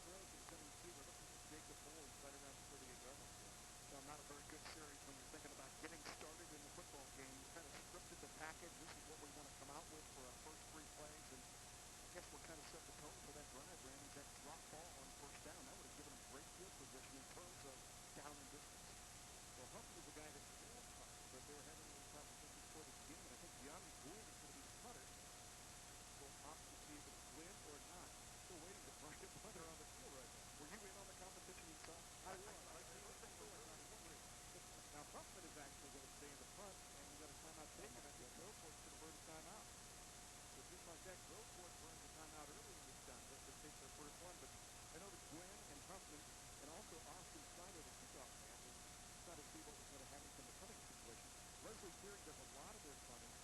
throws in 7-2. We're looking for Jacob Boyd right around the 38-yard line. Well, not a very good series when you're thinking about getting started in the football game. You kind of scripted the package. This is what we want to come out with for our first 3 plays. And I guess we're kind of set the tone for that drive, Randy. That drop ball on first down, that would have given them great field position in terms of down and distance. Well, Humphrey was the guy that can punt, but they were having a little competition for the game. And I think Gianni Gwynn is going to be the punter. Will opt to see if it's Gwynn or not. Still waiting to find a punter on the field right now. Were you in on the competition you saw? I was. I see the thing going on in three. Now, Huffman is actually going to stay in the punt, and we got a timeout taken. I think Groveport's going to burn a timeout. So just like that, Groveport burns a timeout early in this contest to take their first one. But I know that Gwynn and Huffman and also Austin Snyder, the kickoff man, was trying to see what was going to happen from the punting situation. Leslie Fearing does a lot of their punting,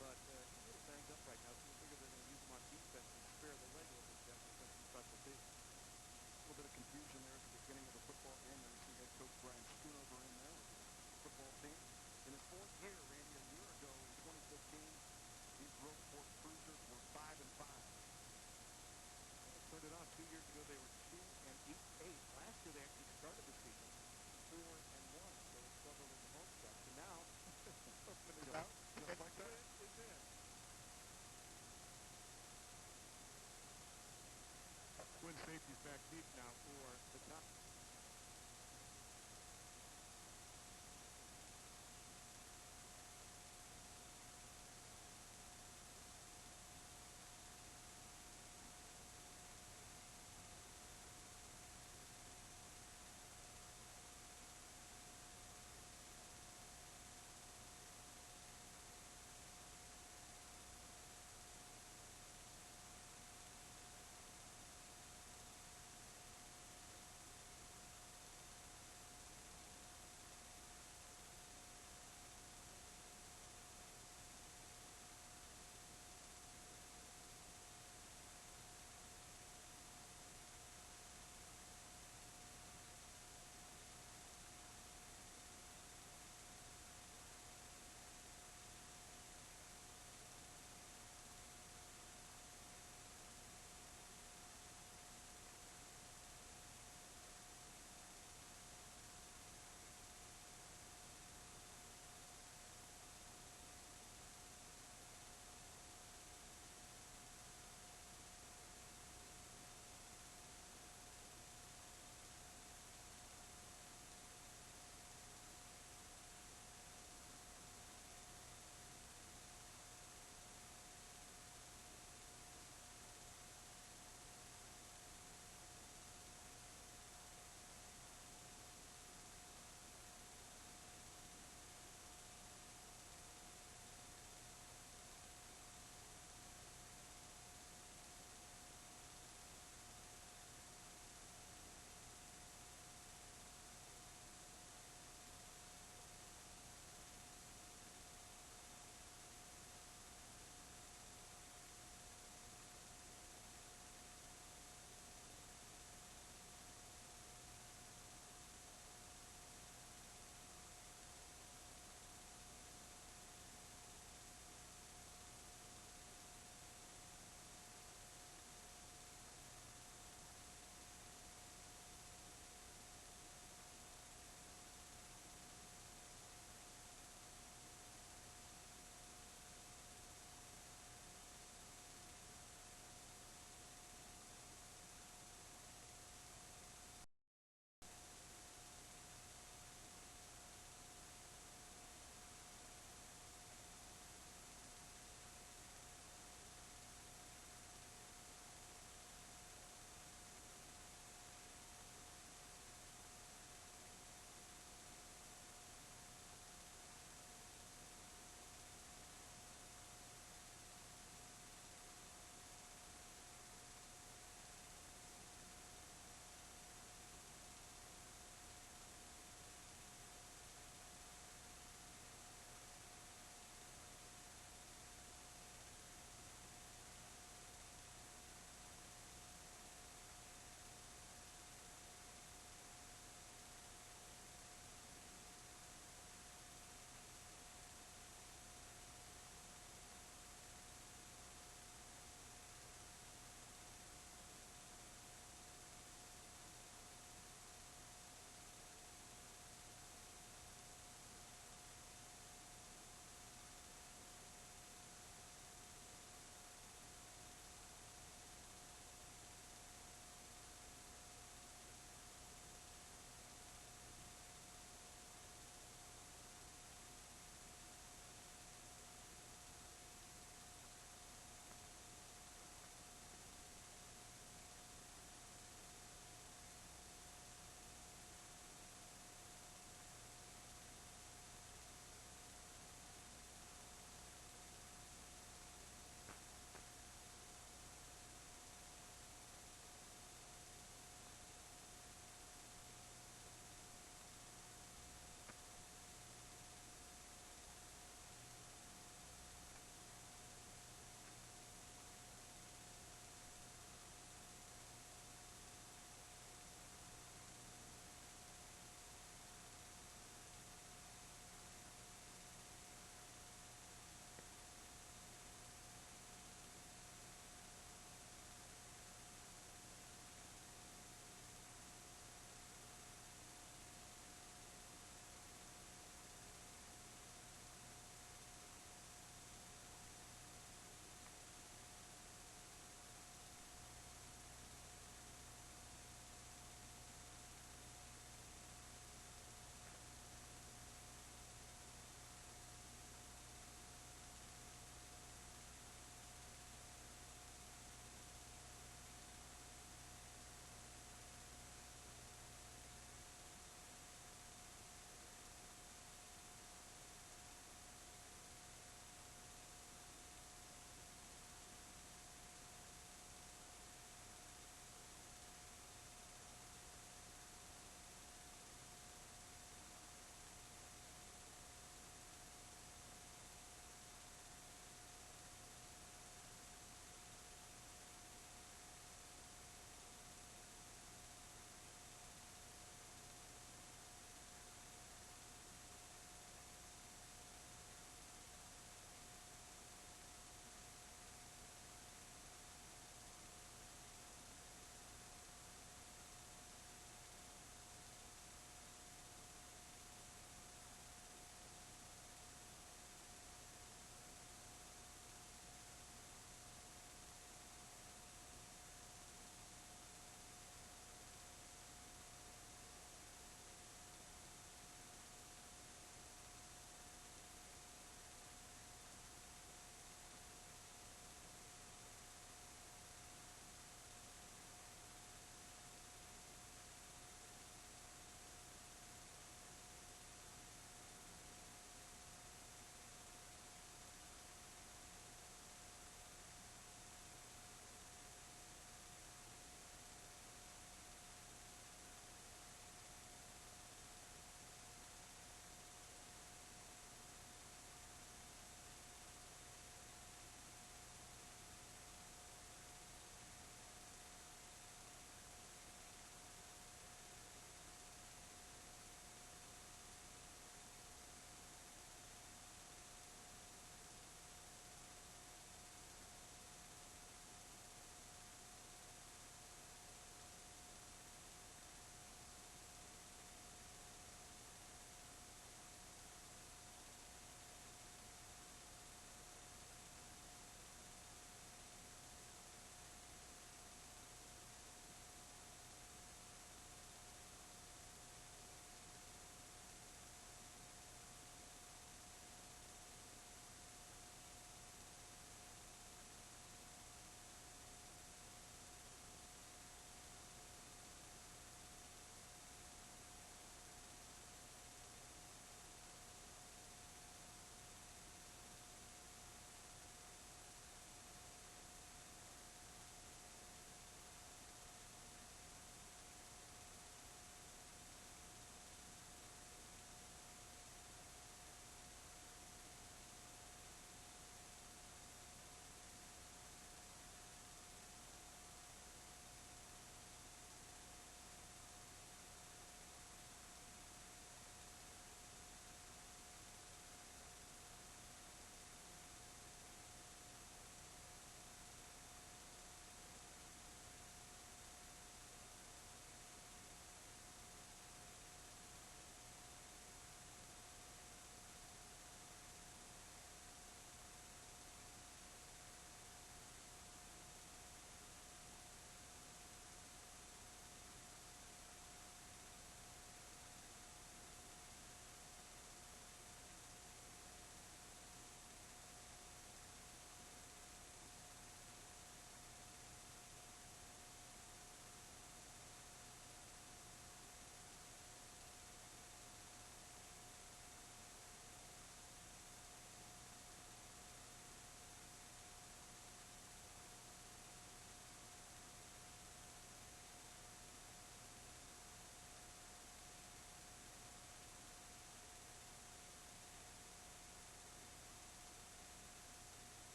but he's a little banged up right now, so we figure they're going to use him on defense and spare the leg a little bit depth for some special teams. A little bit of confusion there at the beginning of the football game. There you see head coach Brian Schoonover in there with the football team. In his 4th year, Randy, a year ago in 2015, these Groveport Cruisers were 5-5. Turned it on 2 years ago. They were 2-8. Last year they actually started the season 4-1. They were struggling in the home stretch, and now Huffman is out. Just like that. It's in. Twin safeties back deep now for the top.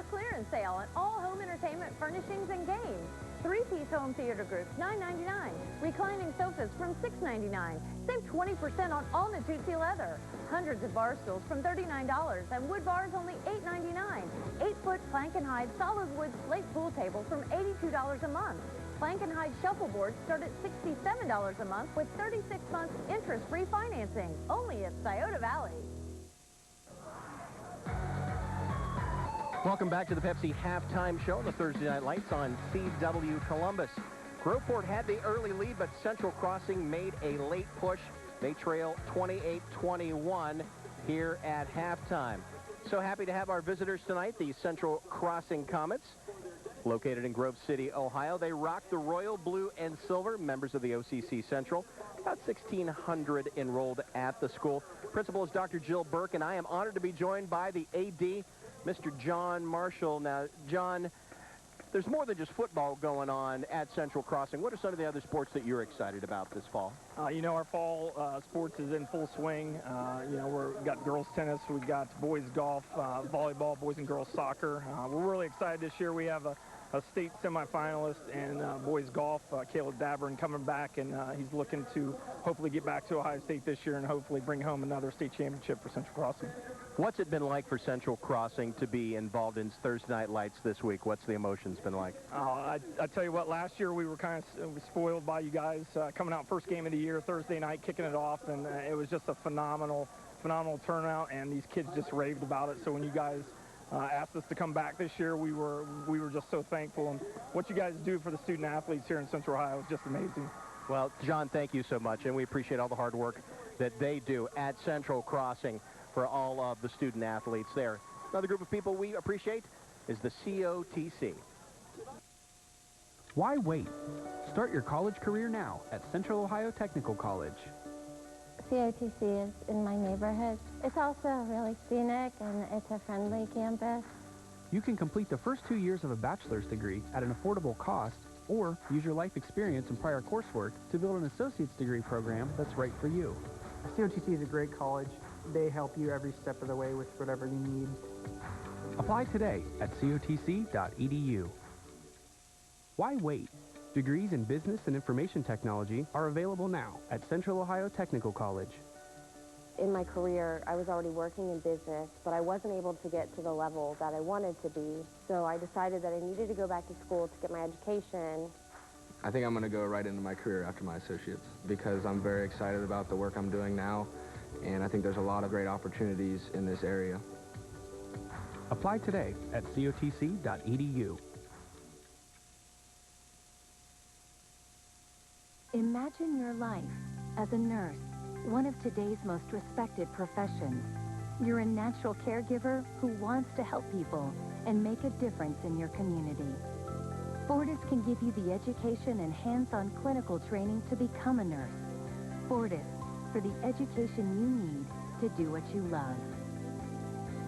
clearance sale on all home entertainment furnishings and games. 3-piece home theater groups, $9.99. Reclining sofas from $6.99. Save 20% on all Natuzzi leather. Hundreds of bar stools from $39, and wood bars only $8.99. 8-foot plank and hide solid wood slate pool table from $82 a month. Plank and hide shuffleboards start at $67 a month with 36 months interest-free financing. Only at Scioto Valley. Welcome back to the Pepsi halftime show, the Thursday Night Lights on CW Columbus. Groveport had the early lead, but Central Crossing made a late push. They trail 28-21 here at halftime. So happy to have our visitors tonight, the Central Crossing Comets, located in Grove City, Ohio. They rock the royal blue and silver, members of the OCC Central. About 1,600 enrolled at the school. Principal is Dr. Jill Burke, and I am honored to be joined by the AD, Mr. John Marshall. Now, John, there's more than just football going on at Central Crossing. What are some of the other sports that you're excited about this fall? You know, our fall sports is in full swing. You know, we've got girls tennis, we've got boys golf, volleyball, boys and girls soccer. We're really excited this year. We have a state semifinalist in boys golf, Caleb Davern, coming back, and he's looking to hopefully get back to Ohio State this year and hopefully bring home another state championship for Central Crossing. What's it been like for Central Crossing to be involved in Thursday Night Lights this week? What's the emotions been like? I tell you what, last year we were kind of spoiled by you guys coming out first game of the year, Thursday night, kicking it off, and it was just a phenomenal turnout, and these kids just raved about it. So when you guys asked us to come back this year, we were just so thankful, and what you guys do for the student athletes here in Central Ohio is just amazing. Well, John, thank you so much, and we appreciate all the hard work that they do at Central Crossing for all of the student athletes there. Another group of people we appreciate is the COTC. Why wait? Start your college career now at Central Ohio Technical College. COTC is in my neighborhood. It's also really scenic, and it's a friendly campus. You can complete the first 2 years of a bachelor's degree at an affordable cost, or use your life experience and prior coursework to build an associate's degree program that's right for you. COTC is a great college. They help you every step of the way with whatever you need. Apply today at cotc.edu. Why wait? Degrees in business and information technology are available now at Central Ohio Technical College. In my career, I was already working in business, but I wasn't able to get to the level that I wanted to be. So I decided that I needed to go back to school to get my education. I think I'm going to go right into my career after my associates because I'm very excited about the work I'm doing now, and I think there's a lot of great opportunities in this area. Apply today at cotc.edu. Imagine your life as a nurse, one of today's most respected professions. You're a natural caregiver who wants to help people and make a difference in your community. Fortis can give you the education and hands-on clinical training to become a nurse. Fortis, for the education you need to do what you love.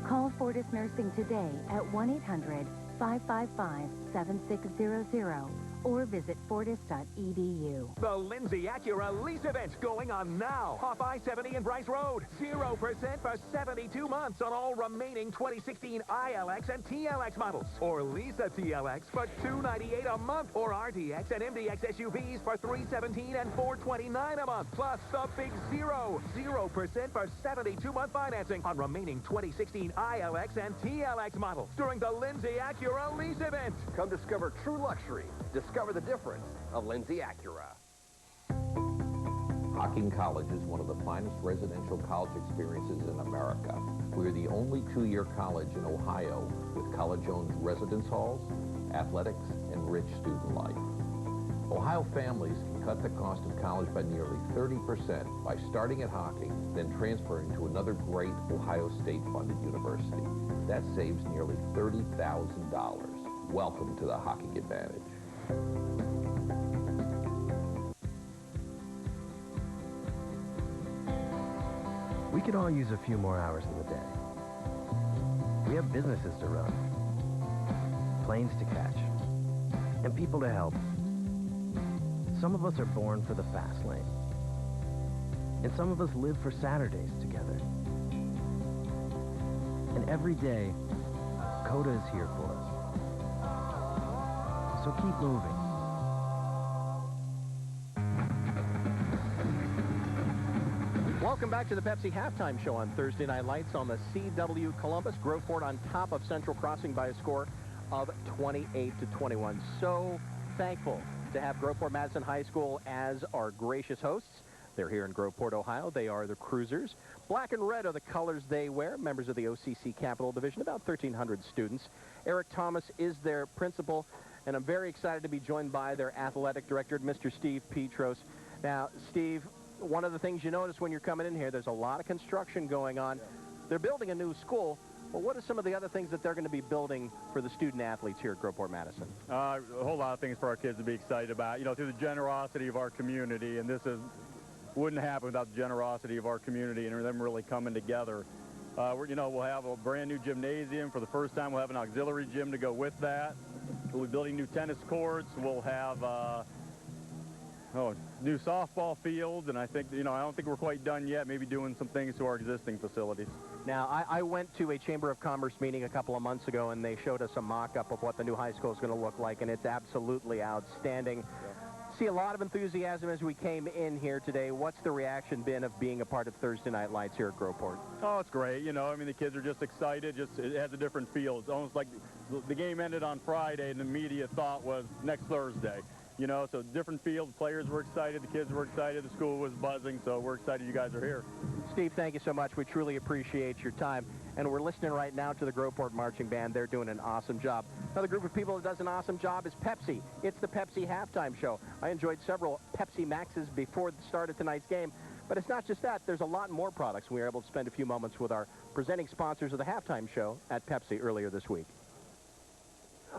Call Fortis Nursing today at 1-800-555-7600 or visit fortis.edu. The Lindsay Acura lease event going on now off I-70 and Bryce Road. 0% for 72 months on all remaining 2016 ILX and TLX models. Or lease a TLX for $298 a month. Or RDX and MDX SUVs for $317 and $429 a month. Plus the big 0% for 72-month financing on remaining 2016 ILX and TLX models during the Lindsay Acura lease event. Come discover true luxury. Discover the difference of Lindsay Acura. Hocking College is one of the finest residential college experiences in America. We're the only two-year college in Ohio with college-owned residence halls, athletics, and rich student life. Ohio families can cut the cost of college by nearly 30% by starting at Hocking, then transferring to another great Ohio State-funded university. That saves nearly $30,000. Welcome to the Hocking Advantage. We could all use a few more hours in the day. We have businesses to run, planes to catch, and people to help. Some of us are born for the fast lane, and some of us live for Saturdays together. And every day Dakota is here for us. So keep moving. Welcome back to the Pepsi Halftime Show on Thursday Night Lights on the CW Columbus. Groveport on top of Central Crossing by a score of 28-21. So thankful to have Groveport Madison High School as our gracious hosts. They're here in Groveport, Ohio. They are the Cruisers. Black and red are the colors they wear, members of the OCC Capital Division, about 1,300 students. Eric Thomas is their principal, and I'm very excited to be joined by their athletic director, Mr. Steve Petros. Now, Steve, one of the things you notice when you're coming in here, there's a lot of construction going on. They're building a new school. Well, what are some of the other things that they're going to be building for the student athletes here at Groveport Madison? A whole lot of things for our kids to be excited about. You know, through the generosity of our community, and this wouldn't happen without the generosity of our community and them really coming together. We'll have a brand new gymnasium for the first time. We'll have an auxiliary gym to go with that. We'll be building new tennis courts. We'll have new softball fields, and I don't think we're quite done yet, maybe doing some things to our existing facilities. Now, I went to a Chamber of Commerce meeting a couple of months ago, and they showed us a mock-up of what the new high school is going to look like, and it's absolutely outstanding. See a lot of enthusiasm as we came in here today. What's the reaction been of being a part of Thursday Night Lights here at Groveport? Oh, it's great. The kids are just excited. It has a different feel. It's almost like the game ended on Friday, and the media thought was next Thursday. So different field. Players were excited. The kids were excited. The school was buzzing. So we're excited you guys are here. Steve, thank you so much. We truly appreciate your time. And we're listening right now to the Groveport Marching Band. They're doing an awesome job. Another group of people that does an awesome job is Pepsi. It's the Pepsi Halftime Show. I enjoyed several Pepsi Maxes before the start of tonight's game. But it's not just that. There's a lot more products. We were able to spend a few moments with our presenting sponsors of the Halftime Show at Pepsi earlier this week.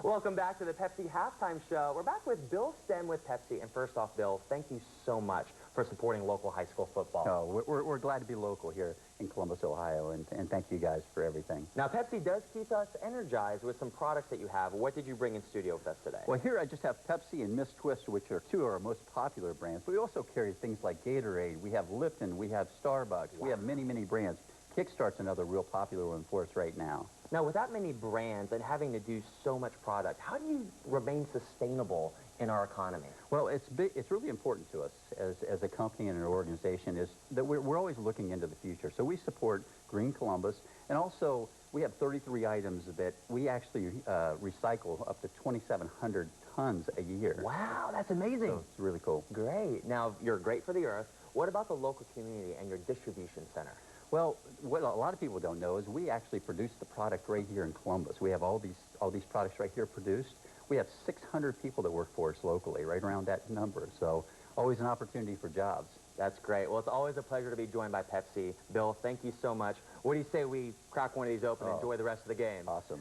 Welcome back to the Pepsi Halftime Show. We're back with Bill Stem with Pepsi. And first off, Bill, thank you so much for supporting local high school football. Oh, we're glad to be local here in Columbus, Ohio, and thank you guys for everything. Now, Pepsi does keep us energized with some products that you have. What did you bring in studio with us today? Well, here I just have Pepsi and Miss Twist, which are two of our most popular brands. But we also carry things like Gatorade. We have Lipton. We have Starbucks. Wow. We have many, many brands. Kickstart's another real popular one for us right now. Now, with that many brands and having to do so much product, how do you remain sustainable in our economy? Well, it's really important to us as a company and an organization is that we're always looking into the future. So we support Green Columbus, and also we have 33 items that we actually recycle up to 2,700 tons a year. Wow, that's amazing. So it's really cool. Great. Now, you're great for the earth. What about the local community and your distribution center? Well, what a lot of people don't know is we actually produce the product right here in Columbus. We have all these products right here produced. We have 600 people that work for us locally, right around that number. So always an opportunity for jobs. That's great. Well, it's always a pleasure to be joined by Pepsi. Bill, thank you so much. What do you say we crack one of these open and enjoy the rest of the game? Awesome.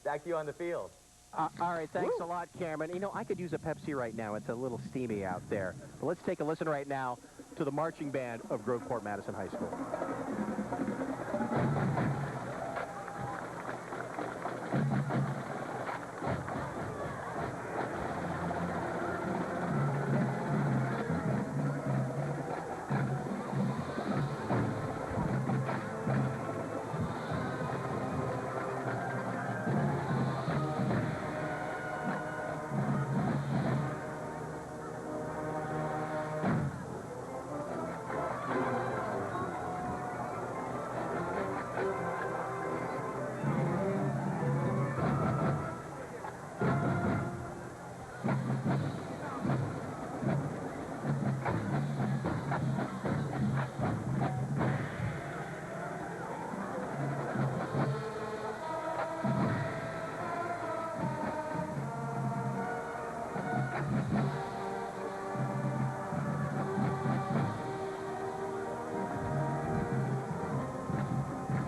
Back to you on the field. All right, thanks a lot, Cameron. I could use a Pepsi right now. It's a little steamy out there. But let's take a listen right now to the marching band of Groveport Madison High School.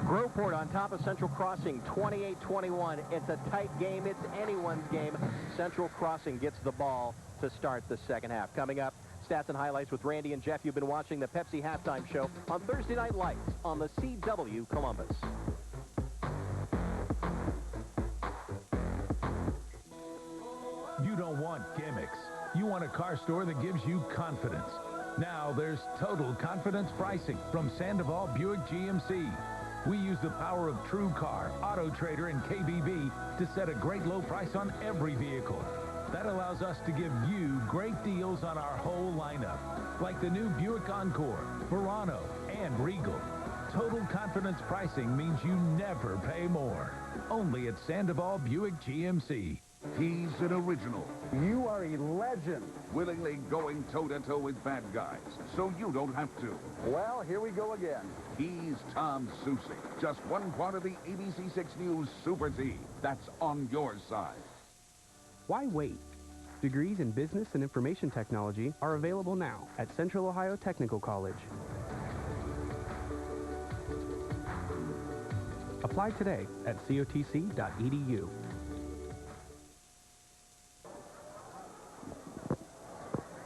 Groveport on top of Central Crossing, 28-21. It's a tight game. It's anyone's game. Central Crossing gets the ball to start the second half. Coming up, stats and highlights with Randy and Jeff. You've been watching the Pepsi Halftime Show on Thursday Night Lights on the CW Columbus. You don't want gimmicks. You want a car store that gives you confidence. Now there's total confidence pricing from Sandoval Buick GMC. We use the power of TrueCar, Auto Trader, and KBB to set a great low price on every vehicle. That allows us to give you great deals on our whole lineup, like the new Buick Encore, Verano, and Regal. Total confidence pricing means you never pay more. Only at Sandoval Buick GMC. He's an original. You are a legend. Willingly going toe-to-toe with bad guys, so you don't have to. Well, here we go again. He's Tom Susick. Just one part of the ABC6 News Super Team. That's on your side. Why wait? Degrees in business and information technology are available now at Central Ohio Technical College. Apply today at cotc.edu.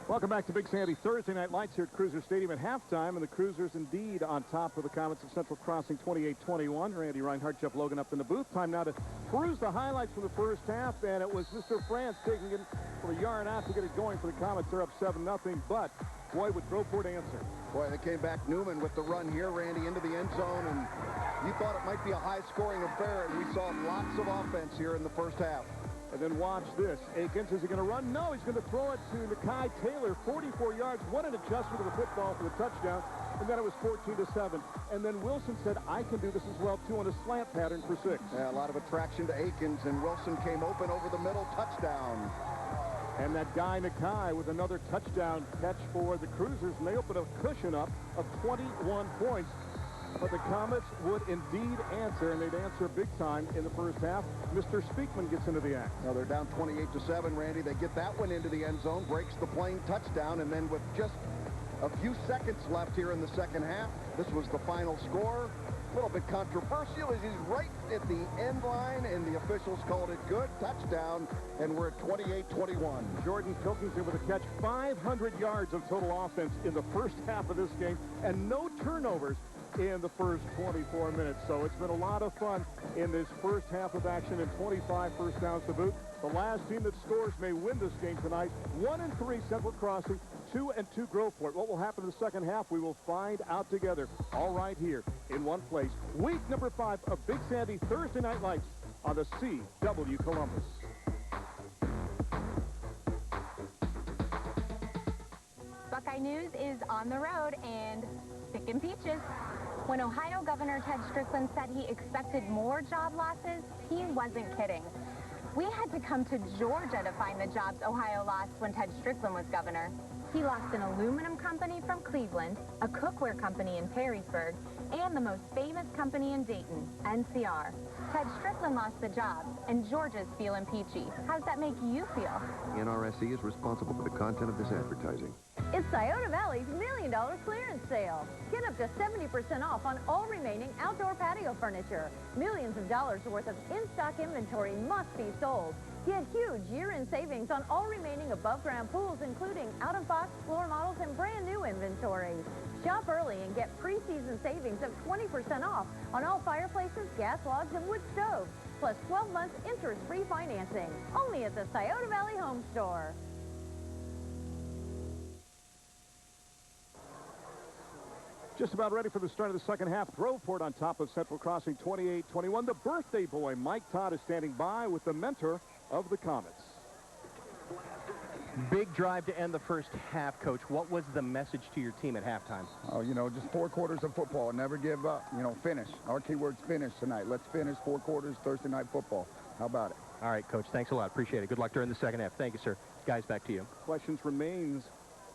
Welcome back to Big Sandy Thursday Night Lights here at Cruiser Stadium at halftime, and the Cruisers indeed on top of the Comets of Central Crossing 28-21. Randy Reinhardt, Jeff Logan up in the booth. Time now to peruse the highlights from the first half, and it was Mr. France taking it from a yard out to get it going for the Comets. They're up 7-0, but boy, would Groveport answer. Boy, they came back. Newman with the run here, Randy, into the end zone, and you thought it might be a high-scoring affair, and we saw lots of offense here in the first half. And then watch this. Akins, is he going to run? No, he's going to throw it to Nakai Taylor, 44 yards. What an adjustment of the football for the touchdown. And then it was 14-7. And then Wilson said, I can do this as well, too, on a slant pattern for 6. Yeah, a lot of attraction to Akins, and Wilson came open over the middle, touchdown. And that guy, Nakai, with another touchdown catch for the Cruisers, and they opened a cushion up of 21 points. But the Comets would indeed answer, and they'd answer big time in the first half. Mr. Speakman gets into the act. Now they're down 28-7, Randy. They get that one into the end zone, breaks the plane touchdown, and then with just a few seconds left here in the second half, this was the final score. A little bit controversial as he's right at the end line, and the officials called it good. Touchdown, and we're at 28-21. Jordan Pilkington with a catch, 500 yards of total offense in the first half of this game, and no turnovers in the first 24 minutes. So it's been a lot of fun in this first half of action, and 25 first downs to boot. The last team that scores may win this game tonight. 1-3 Central Crossing, 2-2 Groveport. What will happen in the second half, we will find out together, all right here in one place. Week number 5 of Big Sandy Thursday Night Lights on the CW Columbus. Buckeye News is on the road and picking peaches. When Ohio Governor Ted Strickland said he expected more job losses, he wasn't kidding. We had to come to Georgia to find the jobs Ohio lost when Ted Strickland was governor. He lost an aluminum company from Cleveland, a cookware company in Perrysburg, and the most famous company in Dayton, NCR. Ted Strickland lost the jobs, and Georgia's feeling peachy. How's that make you feel? NRSE is responsible for the content of this advertising. It's Scioto Valley's $1 million clearance sale. Get up to 70% off on all remaining outdoor patio furniture. Millions of dollars worth of in-stock inventory must be sold. Get huge year-end savings on all remaining above-ground pools, including out-of-box floor models and brand-new inventory. Shop early and get pre-season savings of 20% off on all fireplaces, gas logs, and wood stoves, plus 12 months interest-free financing. Only at the Scioto Valley Home Store. Just about ready for the start of the second half. Groveport on top of Central Crossing 28-21. The birthday boy, Mike Todd, is standing by with the mentor of the Comets. Big drive to end the first half, Coach. What was the message to your team at halftime? Oh, you know, just 4 quarters of football. Never give up. You know, finish. Our key word's finish tonight. Let's finish 4 quarters Thursday night football. How about it? All right, Coach. Thanks a lot. Appreciate it. Good luck during the second half. Thank you, sir. Guys, back to you. Questions remains.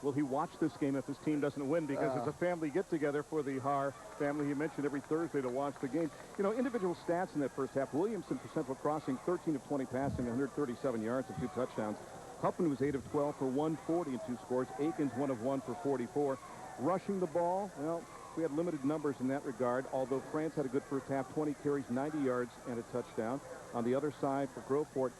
Will he watch this game if his team doesn't win? Because it's a family get-together for the Har family. You mentioned every Thursday to watch the game. You know, individual stats in that first half. Williamson for Central Crossing, 13 of 20 passing, 137 yards and 2 touchdowns. Huffman was 8 of 12 for 140 and 2 scores. Akins 1 of 1 for 44. Rushing the ball, well, we had limited numbers in that regard, although France had a good first half, 20 carries, 90 yards, and a touchdown. On the other side for Groveport,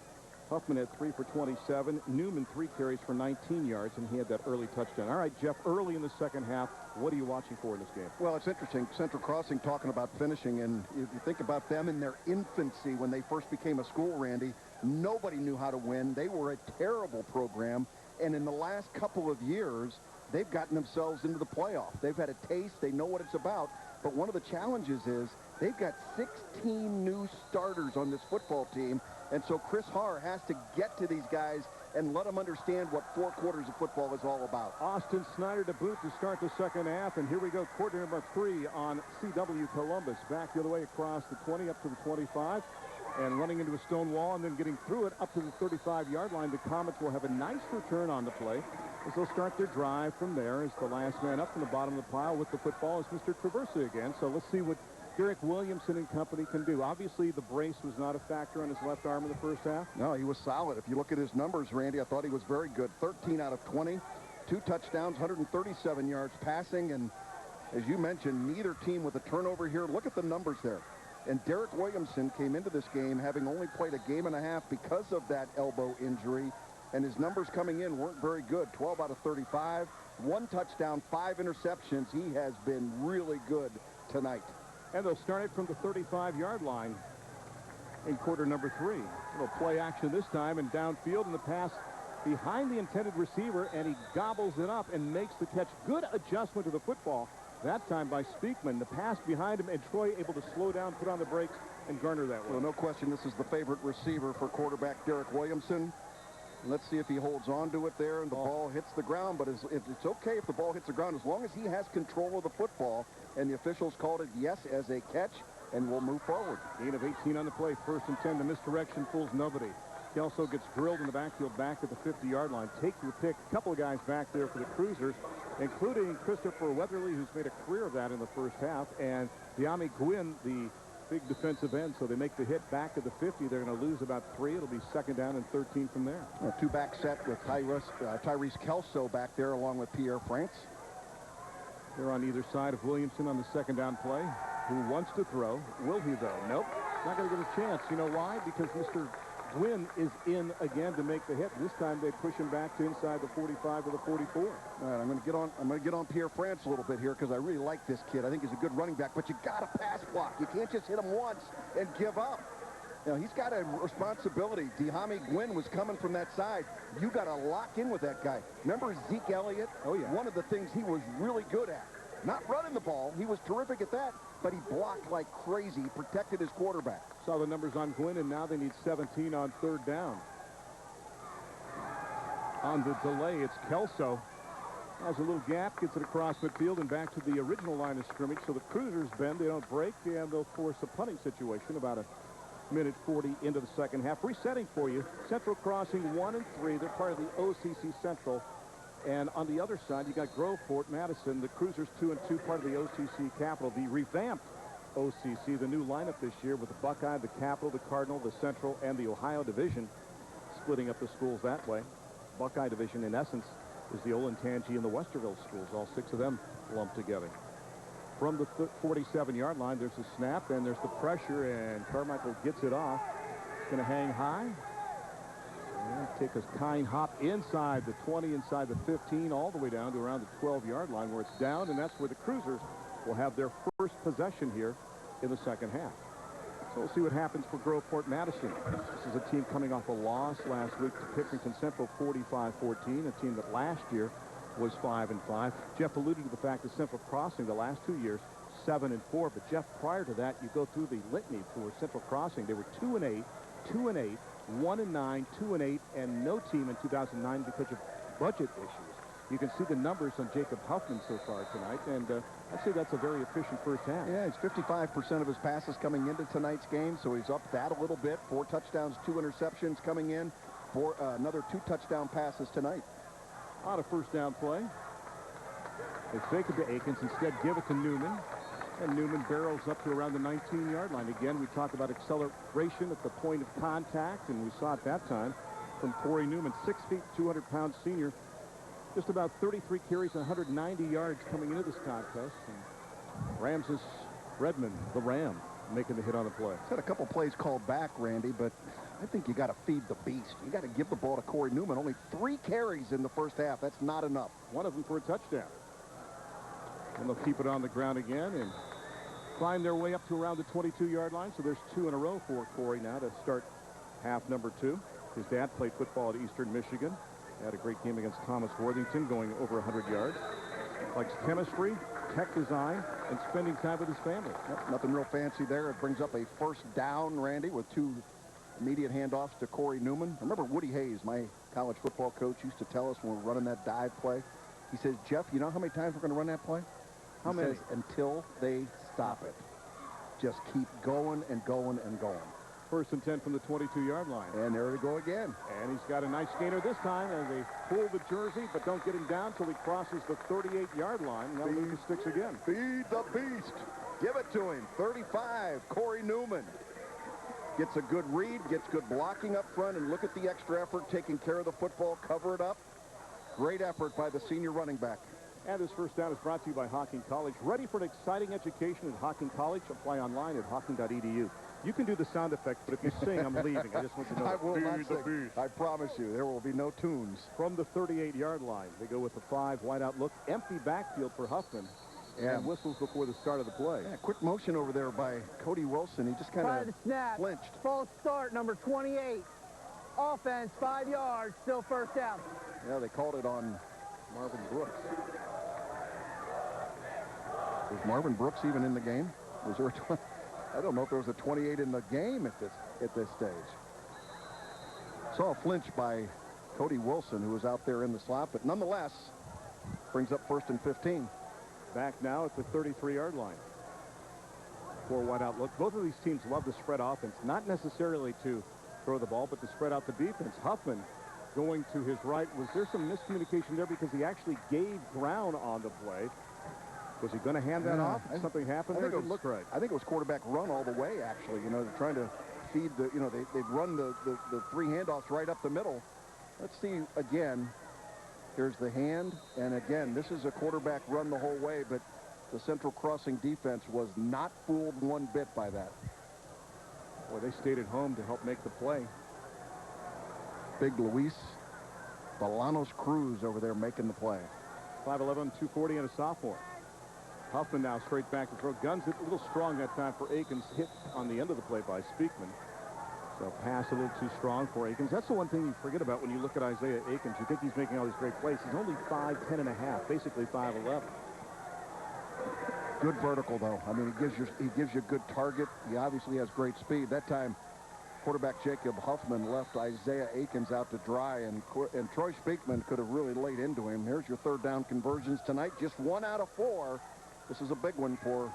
Huffman had 3 for 27. Newman 3 carries for 19 yards, and he had that early touchdown. All right, Jeff, early in the second half, what are you watching for in this game? Well, it's interesting. Central Crossing talking about finishing, and if you think about them in their infancy when they first became a school, Randy, nobody knew how to win. They were a terrible program, and in the last couple of years, they've gotten themselves into the playoff. They've had a taste. They know what it's about. But one of the challenges is they've got 16 new starters on this football team, and so Chris Haar has to get to these guys and let them understand what 4 quarters of football is all about. Austin Snyder to boot to start the second half, and here we go, quarter number 3 on CW Columbus. Back the other way across the 20 up to the 25, and running into a stone wall and then getting through it up to the 35-yard line. The Comets will have a nice return on the play as they'll start their drive from there as the last man up from the bottom of the pile with the football is Mr. Traversa again. So let's see what Derek Williamson and company can do. Obviously, the brace was not a factor on his left arm in the first half. No, he was solid. If you look at his numbers, Randy, I thought he was very good. 13 out of 20, 2 touchdowns, 137 yards passing, and as you mentioned, neither team with a turnover here. Look at the numbers there. And Derek Williamson came into this game having only played a game and a half because of that elbow injury, and his numbers coming in weren't very good. 12 out of 35, 1 touchdown, 5 interceptions. He has been really good tonight. And they'll start it from the 35-yard line in quarter number 3. Little play action this time, and downfield in the pass behind the intended receiver, and he gobbles it up and makes the catch. Good adjustment to the football that time by Speakman. The pass behind him, and Troy able to slow down, put on the brakes, and garner that one. Well, no question, this is the favorite receiver for quarterback Derek Williamson. Let's see if he holds on to it there and the ball hits the ground. But it's okay if the ball hits the ground as long as he has control of the football. And the officials called it yes as a catch, and we'll move forward. Gain of 18 on the play. 1st and 10. The misdirection fools nobody. Kelso gets drilled in the backfield back at the 50-yard line. Take your pick. A couple of guys back there for the Cruisers, including Christopher Weatherly, who's made a career of that in the first half, and Deami Gwynn, the big defensive end. So they make the hit back at the 50. They're going to lose about 3. It'll be 2nd down and 13 from there. A 2-back set with Tyrese Kelso back there along with Pierre France. They're on either side of Williamson on the 2nd down play. Who wants to throw? Will he, though? Nope. Not going to get a chance. You know why? Because Mr. Gwynn is in again to make the hit. This time they push him back to inside the 45 to the 44. All right, I'm going to get on Pierre France a little bit here because I really like this kid. I think he's a good running back, but you got to pass block. You can't just hit him once and give up. You know, he's got a responsibility. Deami Gwynn was coming from that side. You got to lock in with that guy. Remember Zeke Elliott? Oh, yeah. One of the things he was really good at. Not running the ball. He was terrific at that, but he blocked like crazy. He protected his quarterback. Saw the numbers on Gwynn, and now they need 17 on 3rd down. On the delay, it's Kelso. Has a little gap, gets it across midfield and back to the original line of scrimmage. So the Cruisers bend, they don't break, and they'll force a punting situation about a minute 40 into the second half. Resetting for you, Central Crossing 1 and 3. They're part of the OCC Central. And on the other side, you got Groveport, Madison, the Cruisers 2 and 2, part of the OCC Capital, the revamped OCC, the new lineup this year with the Buckeye, the Capital, the Cardinal, the Central, and the Ohio Division, splitting up the schools that way. Buckeye Division, in essence, is the Olentangy and the Westerville schools, all 6 of them lumped together. From the 47-yard line, there's a snap, and there's the pressure, and Carmichael gets it off. It's going to hang high. And take a kind hop inside the 20, inside the 15, all the way down to around the 12-yard line where it's down, and that's where the Cruisers will have their first possession here in the second half. So we'll see what happens for Groveport Madison. This is a team coming off a loss last week to Pickerington Central 45-14, a team that last year was 5-5. Jeff alluded to the fact that Central Crossing the last 2 years 7-4, but Jeff, prior to that, you go through the litany for Central Crossing. They were 2-8, 2-8, 1-9, 2-8, and no team in 2009 because of budget issues. You can see the numbers on Jacob Huffman so far tonight, and I'd say that's a very efficient first half. Yeah, it's 55% of his passes coming into tonight's game, so he's up that a little bit. 4 touchdowns, 2 interceptions coming in for another 2 touchdown passes tonight. On a first down play. They fake it to Akins, instead give it to Newman. And Newman barrels up to around the 19-yard line. Again, we talk about acceleration at the point of contact, and we saw it that time from Corey Newman, 6 feet, 200-pound senior. Just about 33 carries and 190 yards coming into this contest. And Ramses Redmond, the Ram, making the hit on the play. He's had a couple plays called back, Randy, but I think you got to feed the beast. You got to give the ball to Corey Newman. Only 3 carries in the first half. That's not enough. One of them for a touchdown. And they'll keep it on the ground again and climb their way up to around the 22-yard line. So there's 2 in a row for Corey now to start half number 2. His dad played football at Eastern Michigan. Had a great game against Thomas Worthington, going over 100 yards. Likes chemistry, tech design, and spending time with his family. Yep, nothing real fancy there. It brings up a first down, Randy, with 2 immediate handoffs to Corey Newman. I remember Woody Hayes, my college football coach, used to tell us when we were running that dive play. He says, Jeff, you know how many times we're going to run that play? How many? Says, until they stop it. Just keep going and going and going. First and 10 from the 22-yard line. And there we go again. And he's got a nice gainer this time as they pull the jersey, but don't get him down till he crosses the 38-yard line. And that'll move the sticks again. Feed the beast. Give it to him. 35, Corey Newman. Gets a good read, gets good blocking up front, and look at the extra effort taking care of the football, cover it up. Great effort by the senior running back. And this first down is brought to you by Hocking College. Ready for an exciting education at Hocking College? Apply online at hocking.edu. You can do the sound effects, but if you sing, I'm leaving. I just want you to know. I will not sing. I promise you, there will be no tunes. From the 38-yard line, they go with the 5 wideout look. Empty backfield for Huffman. Yeah. And whistles before the start of the play. Yeah, quick motion over there by Cody Wilson. He just kind of flinched. False start, number 28. Offense, 5 yards, still first down. Yeah, they called it on Marvin Brooks. Was Marvin Brooks even in the game? Was there I don't know if there was a 28 in the game at this stage. Saw a flinch by Cody Wilson, who was out there in the slot, but nonetheless brings up first and 15. Back now at the 33-yard line. 4 wide out look. Both of these teams love the spread offense, not necessarily to throw the ball, but to spread out the defense. Huffman going to his right. Was there some miscommunication there because he actually gave ground on the play? Was he going to hand that off? Something happened there? It didn't look right. I think it was quarterback run all the way, actually. You know, they're trying to feed the, you know, they've run the 3 handoffs right up the middle. Let's see again. Here's the hand, and again, this is a quarterback run the whole way, but the Central Crossing defense was not fooled one bit by that. Boy, they stayed at home to help make the play. Big Luis Bolanos Cruz over there making the play. 5'11", 240, and a sophomore. Huffman now straight back to throw. Guns a little strong that time for Akins. Hit on the end of the play by Speakman. So pass a little too strong for Akins. That's the one thing you forget about when you look at Isaiah Akins. You think he's making all these great plays. He's only 5'10 and a half, basically 5'11. Good vertical, though. I mean, he gives you a good target. He obviously has great speed. That time, quarterback Jacob Huffman left Isaiah Akins out to dry, and Troy Speakman could have really laid into him. Here's your third down conversions tonight. Just 1 out of 4. This is a big one for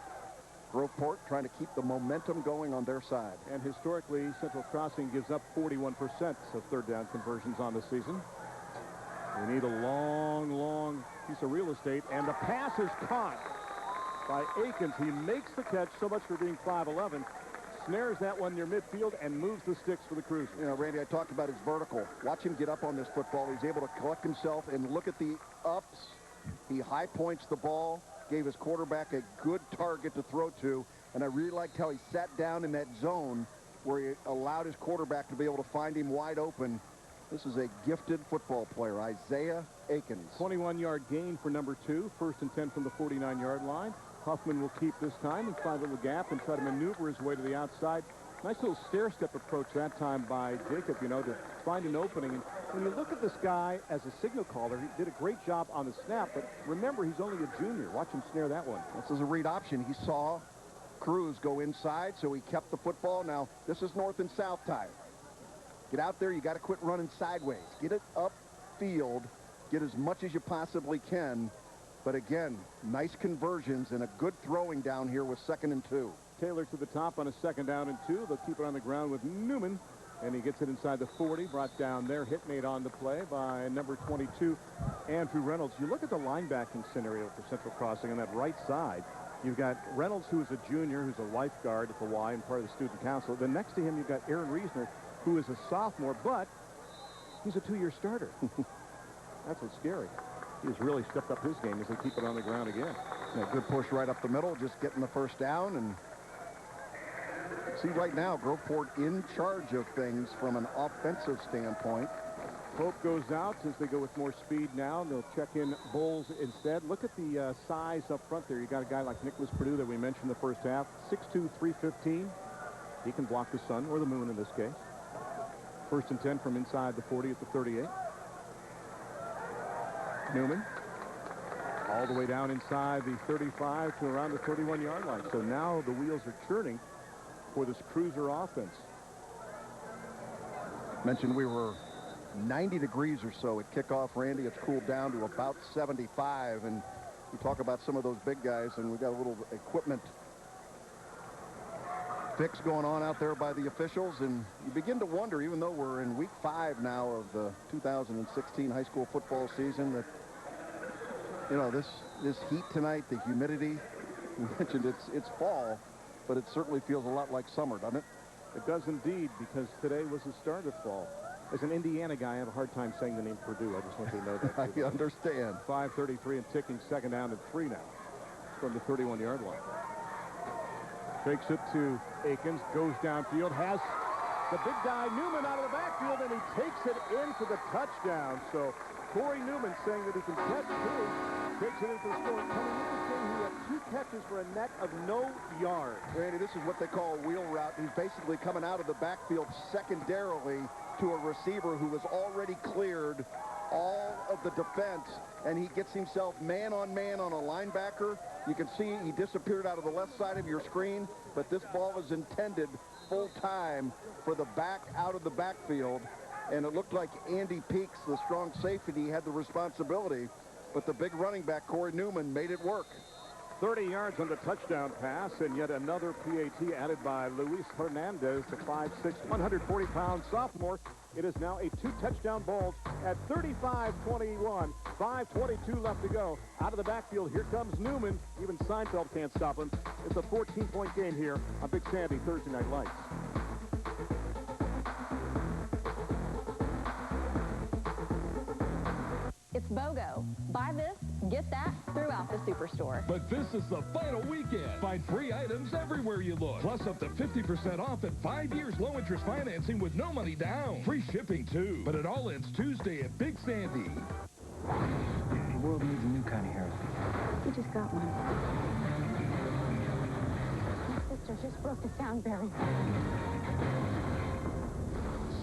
Groveport, trying to keep the momentum going on their side. And historically, Central Crossing gives up 41% of third down conversions on the season. We need a long, long piece of real estate, and the pass is caught by Akins. He makes the catch, so much for being 5'11", snares that one near midfield, and moves the sticks for the Cruisers. You know, Randy, I talked about his vertical. Watch him get up on this football. He's able to collect himself and look at the ups. He high points the ball, gave his quarterback a good target to throw to, and I really liked how he sat down in that zone where he allowed his quarterback to be able to find him wide open. This is a gifted football player, Isaiah Akins. 21-yard gain for number 2, first and 10 from the 49-yard line. Huffman will keep this time and find a little gap and try to maneuver his way to the outside. Nice little stair-step approach that time by Jacob, you know, to find an opening. And when you look at this guy as a signal caller, he did a great job on the snap, but remember, he's only a junior. Watch him snare that one. This is a read option. He saw Cruz go inside, so he kept the football. Now, this is north and south time. Get out there. You got to quit running sideways. Get it upfield. Get as much as you possibly can. But again, nice conversions and a good throwing down here with 2nd and 2. Taylor to the top on a 2nd down and 2. They'll keep it on the ground with Newman, and he gets it inside the 40, brought down there. Hit made on the play by number 22, Andrew Reynolds. You look at the linebacking scenario for Central Crossing on that right side. You've got Reynolds, who is a junior, who's a lifeguard at the Y and part of the student council. Then next to him, you've got Aaron Reisner, who is a sophomore, but he's a 2-year starter. That's what's scary. He has really stepped up his game as they keep it on the ground again. Yeah, good push right up the middle, just getting the first down. And see right now, Groveport in charge of things from an offensive standpoint. Pope goes out as they go with more speed now. They'll check in Bowles instead. Look at the size up front there. You got a guy like Nicholas Perdue that we mentioned in the first half. 6'2", 315. He can block the sun or the moon in this case. First and 10 from inside the 40 at the 38. Newman all the way down inside the 35 to around the 31-yard line. So now the wheels are turning for this cruiser offense. Mentioned we were 90 degrees or so at kickoff, Randy. It's cooled down to about 75, and we talk about some of those big guys, and we've got a little equipment fix going on out there by the officials, and you begin to wonder, even though we're in week 5 now of the 2016 high school football season, that, you know, this heat tonight, the humidity, you mentioned it's fall, but it certainly feels a lot like summer, doesn't it? It does indeed, because today was the start of fall. As an Indiana guy, I have a hard time saying the name Purdue. I just want you to know that. I understand. 5:33 and ticking, second down and 3 now from the 31-yard line. Takes it to Akins, goes downfield, has the big guy Newman out of the backfield, and he takes it in for the touchdown. So Corey Newman saying that he can catch too, takes it in for the score. Coming in this game, he had 2 catches for a net of no yards. Randy, this is what they call a wheel route. He's basically coming out of the backfield secondarily to a receiver who was already cleared all of the defense, and he gets himself man-on-man on a linebacker. You can see he disappeared out of the left side of your screen, but this ball is intended full-time for the back out of the backfield, and it looked like Andy Peaks, the strong safety, had the responsibility, but the big running back, Corey Newman, made it work. 30 yards on the touchdown pass, and yet another PAT added by Luis Hernandez, the 5'6", 140-pound sophomore. It is now a 2-touchdown ball at 35-21. 5:22 left to go. Out of the backfield, here comes Newman. Even Seinfeld can't stop him. It's a 14-point game here on Big Sandy Thursday Night Lights. It's BOGO. Buy this, get that throughout the Superstore. But this is the final weekend. Find free items everywhere you look. Plus up to 50% off and 5 years low-interest financing with no money down. Free shipping, too. But it all ends Tuesday at Big Sandy. The world needs a new kind of hero. We just got one. My sister just broke the sound barrier.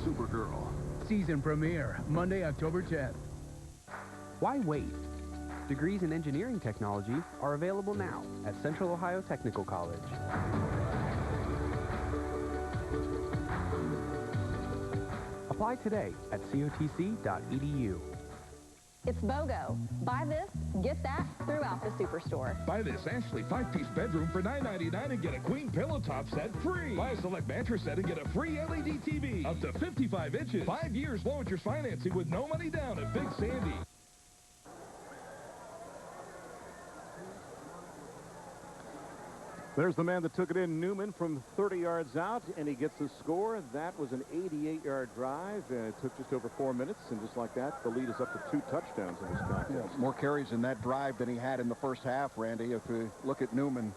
Supergirl. Season premiere, Monday, October 10th. Why wait? Degrees in engineering technology are available now at Central Ohio Technical College. Apply today at cotc.edu. It's BOGO. Buy this, get that throughout the Superstore. Buy this Ashley 5-piece bedroom for $9.99 and get a queen pillow top set free. Buy a select mattress set and get a free LED TV up to 55 inches. 5 years low-interest financing with no money down at Big Sandy. There's the man that took it in, Newman, from 30 yards out, and he gets the score. That was an 88-yard drive, and it took just over 4 minutes, and just like that, the lead is up to 2 touchdowns in this contest. Yeah, more carries in that drive than he had in the first half, Randy. If we look at Newman,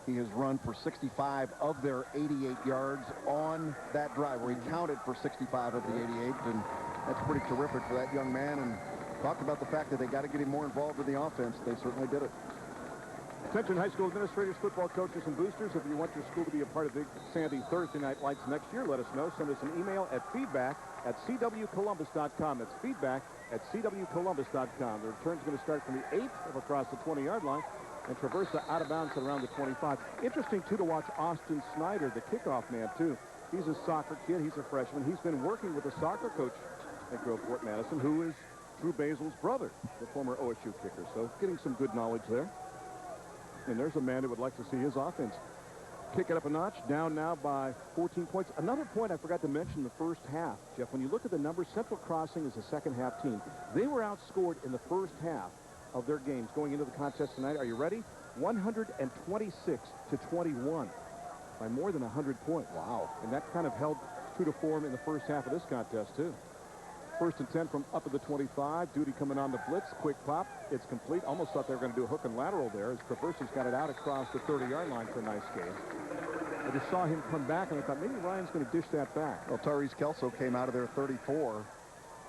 he has run for 65 of their 88 yards on that drive, where he counted for 65 of the 88, and that's pretty terrific for that young man, and talked about the fact that they got to get him more involved in the offense. They certainly did it. Attention high school administrators, football coaches, and boosters. If you want your school to be a part of Big Sandy Thursday Night Lights next year, let us know. Send us an email at feedback@cwcolumbus.com. That's feedback@cwcolumbus.com. The return's going to start from the 8 of across the 20-yard line and traverse out of bounds at around the 25. Interesting, too, to watch Austin Snyder, the kickoff man, too. He's a soccer kid. He's a freshman. He's been working with a soccer coach at Groveport, Madison, who is Drew Basil's brother, the former OSU kicker. So getting some good knowledge there. And there's a man who would like to see his offense kick it up a notch, down now by 14 points. Another point I forgot to mention in the first half, Jeff, when you look at the numbers, Central Crossing is a second-half team. They were outscored in the first half of their games going into the contest tonight. Are you ready? 126-21 by more than 100 points. Wow. And that kind of held true to form in the first half of this contest, too. First and 10 from up at the 25. Duty coming on the blitz. Quick pop. It's complete. Almost thought they were going to do a hook and lateral there as Traverse's got it out across the 30-yard line for a nice game. I just saw him come back, and I thought maybe Ryan's going to dish that back. Well, Tyrese Kelso came out of there 34,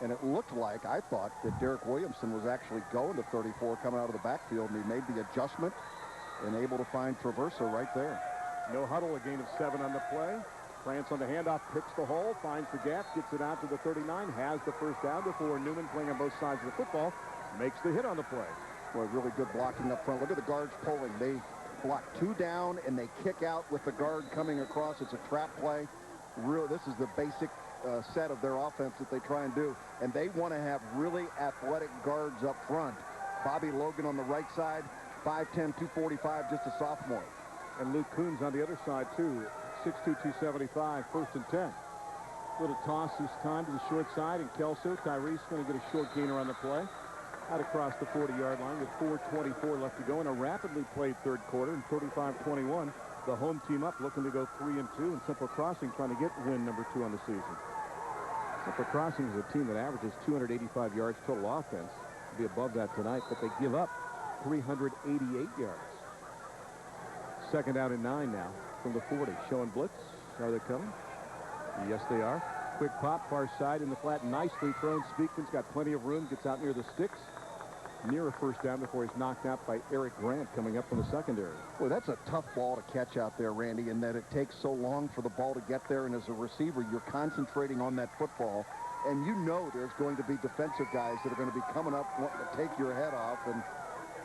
and it looked like, I thought, that Derek Williamson was actually going to 34 coming out of the backfield, and he made the adjustment and able to find Traverse right there. No huddle, a gain of 7 on the play. France on the handoff, picks the hole, finds the gap, gets it out to the 39, has the first down before Newman, playing on both sides of the football, makes the hit on the play. Boy, really good blocking up front. Look at the guards pulling. They block 2 down, and they kick out with the guard coming across. It's a trap play. This is the basic set of their offense that they try and do. And they want to have really athletic guards up front. Bobby Logan on the right side, 5'10", 245, just a sophomore. And Luke Coons on the other side, too, 6'2", 275, 1st and 10. Little toss this time to the short side, and Kelso, Tyrese going to get a short gainer on the play. Out across the 40-yard line with 4:24 left to go in a rapidly played third quarter, and 35-21. The home team up looking to go 3-2, and Central Crossing trying to get win number 2 on the season. Central Crossing is a team that averages 285 yards total offense. Be above that tonight, but they give up 388 yards. 2nd down and 9 now from the 40. Showing blitz. Are they coming? Yes, they are. Quick pop, far side in the flat. Nicely thrown. Speakman's got plenty of room. Gets out near the sticks. Near a 1st down before he's knocked out by Eric Grant coming up from the secondary. Boy, that's a tough ball to catch out there, Randy, in that it takes so long for the ball to get there. And as a receiver, you're concentrating on that football. And you know there's going to be defensive guys that are going to be coming up wanting to take your head off. And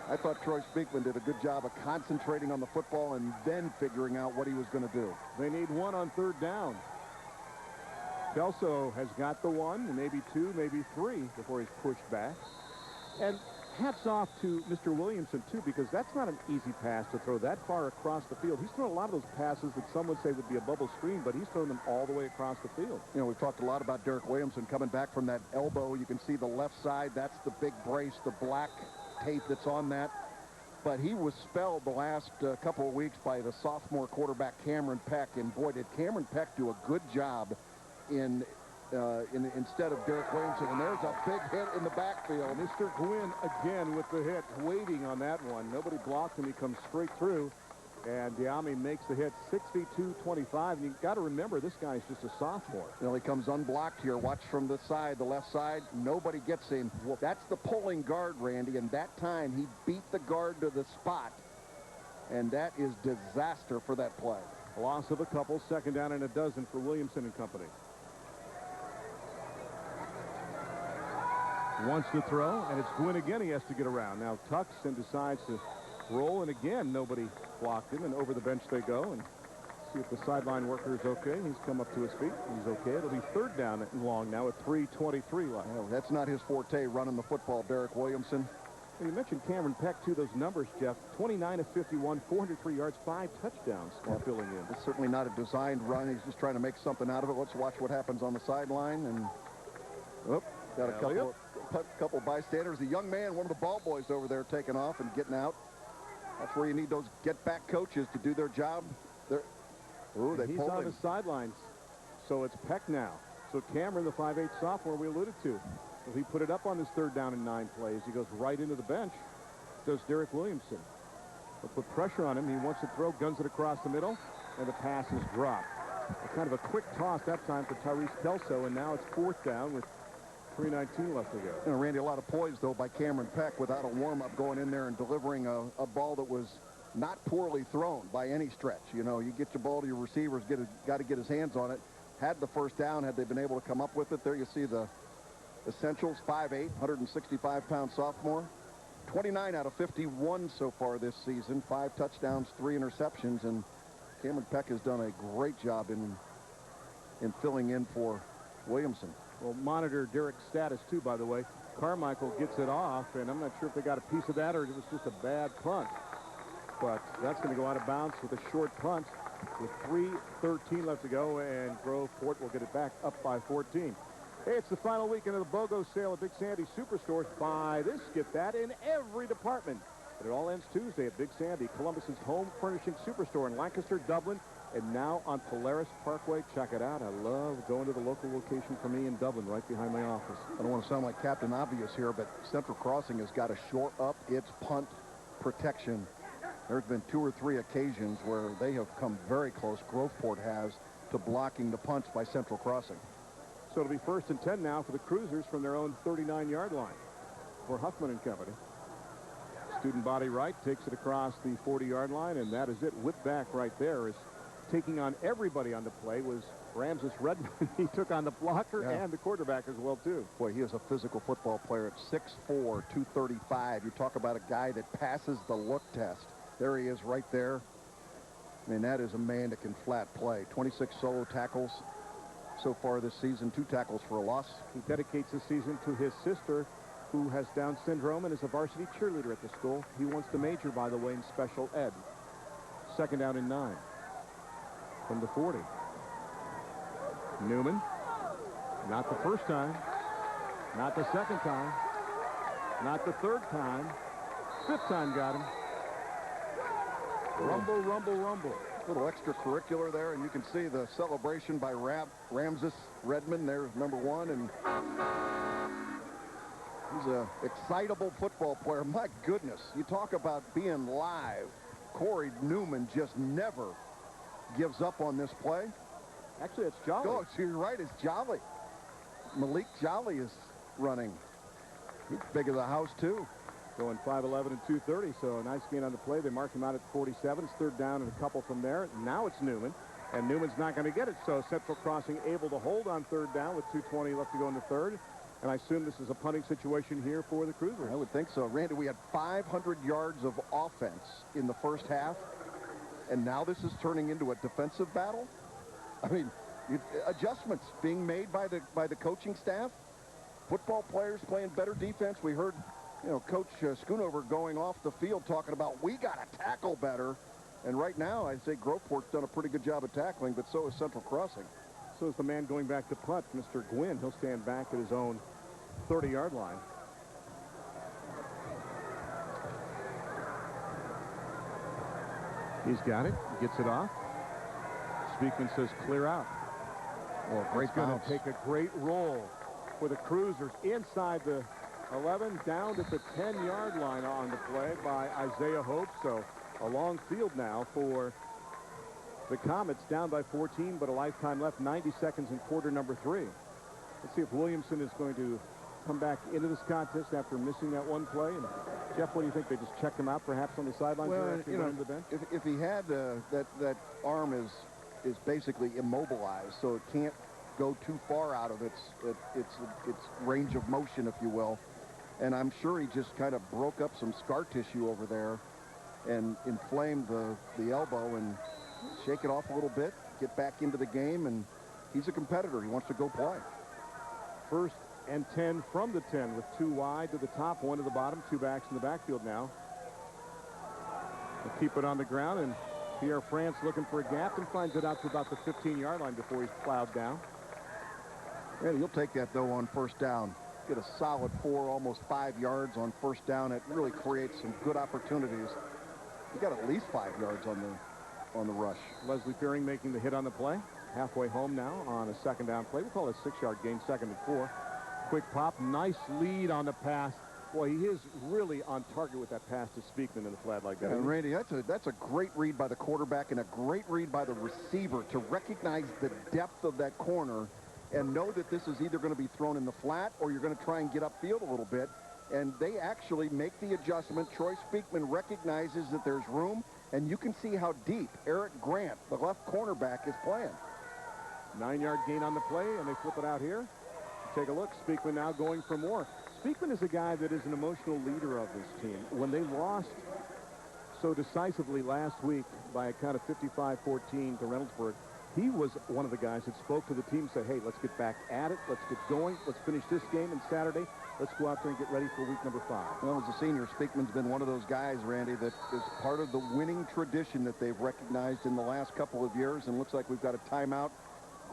I thought Troy Speakman did a good job of concentrating on the football and then figuring out what he was going to do. They need 1 on 3rd down. Kelso has got the 1, maybe 2, maybe 3 before he's pushed back. And hats off to Mr. Williamson, too, because that's not an easy pass to throw that far across the field. He's thrown a lot of those passes that some would say would be a bubble screen, but he's thrown them all the way across the field. You know, we've talked a lot about Derek Williamson coming back from that elbow. You can see the left side. That's the big brace, the black tape that's on that. But he was spelled the last couple of weeks by the sophomore quarterback Cameron Peck, and boy, did Cameron Peck do a good job instead of Derek Williamson. And there's a big hit in the backfield. Mr. Gwynn again with the hit, waiting on that one. Nobody blocked him. He comes straight through, and Diami makes the hit. 62-25, and you've got to remember this guy's just a sophomore. You know, he comes unblocked here. Watch from the side, the left side. Nobody gets him. That's the pulling guard, Randy, and that time he beat the guard to the spot, and that is disaster for that play. A loss of a couple, 2nd down and a dozen for Williamson and company. Wants to throw, and it's Gwynn again. He has to get around. Now tucks and decides to roll, and again, nobody blocked him, and over the bench they go, and see if the sideline worker is okay. He's come up to his feet. He's okay. It'll be 3rd down and long now with 3:23 left. No, that's not his forte, running the football, Derek Williamson. And you mentioned Cameron Peck, too. Those numbers, Jeff, 29 of 51, 403 yards, 5 touchdowns filling in. It's certainly not a designed run. He's just trying to make something out of it. Let's watch what happens on the sideline, and got a couple bystanders. The young man, one of the ball boys over there, taking off and getting out. That's where you need those get-back coaches to do their job. He's on the sidelines, so it's Peck now. So Cameron, the 5'8 sophomore we alluded to, will he put it up on this 3rd down and 9 plays? He goes right into the bench. Does Derek Williamson. They'll put pressure on him. He wants to throw, guns it across the middle, and the pass is dropped. Kind of a quick toss that time for Tyrese Kelso, and now it's 4th down with 3:19 left to go. You know, Randy, a lot of poise, though, by Cameron Peck without a warm-up going in there and delivering a ball that was not poorly thrown by any stretch. You know, you get your ball to your receivers, got to get his hands on it. Had the 1st down, had they been able to come up with it. There you see the essentials, 5'8", 165-pound sophomore. 29 out of 51 so far this season, 5 touchdowns, 3 interceptions, and Cameron Peck has done a great job in filling in for Williamson. Well, monitor Derek's status, too, by the way. Carmichael gets it off, and I'm not sure if they got a piece of that or it was just a bad punt. But that's going to go out of bounds with a short punt with 3:13 left to go, and Groveport will get it back up by 14. Hey, it's the final weekend of the BOGO sale at Big Sandy Superstores. Buy this, get that in every department. But it all ends Tuesday at Big Sandy, Columbus's home furnishing superstore in Lancaster, Dublin, and now on Polaris Parkway. Check it out. I love going to the local location for me in Dublin, right behind my office. I don't want to sound like Captain Obvious here, but Central Crossing has got to shore up its punt protection. There's been 2 or 3 occasions where they have come very close, Groveport has, to blocking the punts by Central Crossing. So it'll be 1st and 10 now for the Cruisers from their own 39-yard line for Huffman and company. Student body right takes it across the 40-yard line, and that is it. Whip back right there is taking on everybody on the play was Ramses Redmond, he took on the blocker and the quarterback as well, too. Boy, he is a physical football player at 6'4", 235. You talk about a guy that passes the look test. There he is right there. I mean, that is a man that can flat play. 26 solo tackles so far this season, 2 tackles for a loss. He dedicates his season to his sister, who has Down syndrome and is a varsity cheerleader at the school. He wants to major, by the way, in special ed. 2nd down and 9 from the 40. Newman, not the first time, not the second time, not the third time, 5th time got him. Rumble, rumble, rumble. Little extracurricular there, and you can see the celebration by Ramses Redmond. There's number 1, and he's an excitable football player. My goodness, you talk about being live. Corey Newman just never gives up on this play. Actually, it's Jolly. Oh, you're right, it's Jolly. Malik Jolly is running. He's big as a house, too. Going 5'11" and 230, so a nice gain on the play. They mark him out at 47. It's 3rd down and a couple from there. Now it's Newman, and Newman's not going to get it, so Central Crossing able to hold on 3rd down with 2:20 left to go in the 3rd. And I assume this is a punting situation here for the Cruisers. I would think so. Randy, we had 500 yards of offense in the first half, and now this is turning into a defensive battle? I mean, adjustments being made by the coaching staff. Football players playing better defense. We heard, you know, Coach Schoonover going off the field talking about we got to tackle better. And right now, I'd say Groveport's done a pretty good job of tackling, but so is Central Crossing. So is the man going back to punt, Mr. Gwynn. He'll stand back at his own 30-yard line. He's got it. Gets it off. Speakman says clear out. Well, great going to take a great roll for the Cruisers inside the 11, down to the 10-yard line on the play by Isaiah Hope. So a long field now for the Comets, down by 14, but a lifetime left, 90 seconds in quarter number 3. Let's see if Williamson is going to come back into this contest after missing that one play. And Jeff, what do you think? They just checked him out perhaps on the sidelines? Well, you know, the bench? if he had that arm is basically immobilized, so it can't go too far out of its range of motion, if you will. And I'm sure he just kind of broke up some scar tissue over there and inflamed the elbow, and shake it off a little bit, get back into the game, and he's a competitor. He wants to go play. 1st and 10 from the 10 with 2 wide to the top, 1 to the bottom, 2 backs in the backfield now. They'll keep it on the ground, and Pierre France looking for a gap and finds it out to about the 15-yard line before he's plowed down. Yeah, you'll take that, though, on 1st down. Get a solid 4, almost 5 yards on 1st down. It really creates some good opportunities. You got at least 5 yards on the rush. Leslie Fearing making the hit on the play. Halfway home now on a 2nd down play. We'll call it a 6-yard gain, 2nd and 4. Quick pop, nice lead on the pass. Boy, he is really on target with that pass to Speakman in the flat like that. And Randy, that's a great read by the quarterback and a great read by the receiver to recognize the depth of that corner and know that this is either going to be thrown in the flat or you're going to try and get upfield a little bit. And they actually make the adjustment. Troy Speakman recognizes that there's room, and you can see how deep Eric Grant, the left cornerback, is playing. 9-yard gain on the play, and they flip it out here. Take a look. Speakman now going for more. Speakman is a guy that is an emotional leader of this team. When they lost so decisively last week by a count of 55-14 to Reynoldsburg, he was one of the guys that spoke to the team and said, hey, let's get back at it. Let's get going. Let's finish this game on Saturday. Let's go out there and get ready for week number 5. Well, as a senior, Speakman's been one of those guys, Randy, that is part of the winning tradition that they've recognized in the last couple of years, and looks like we've got a timeout.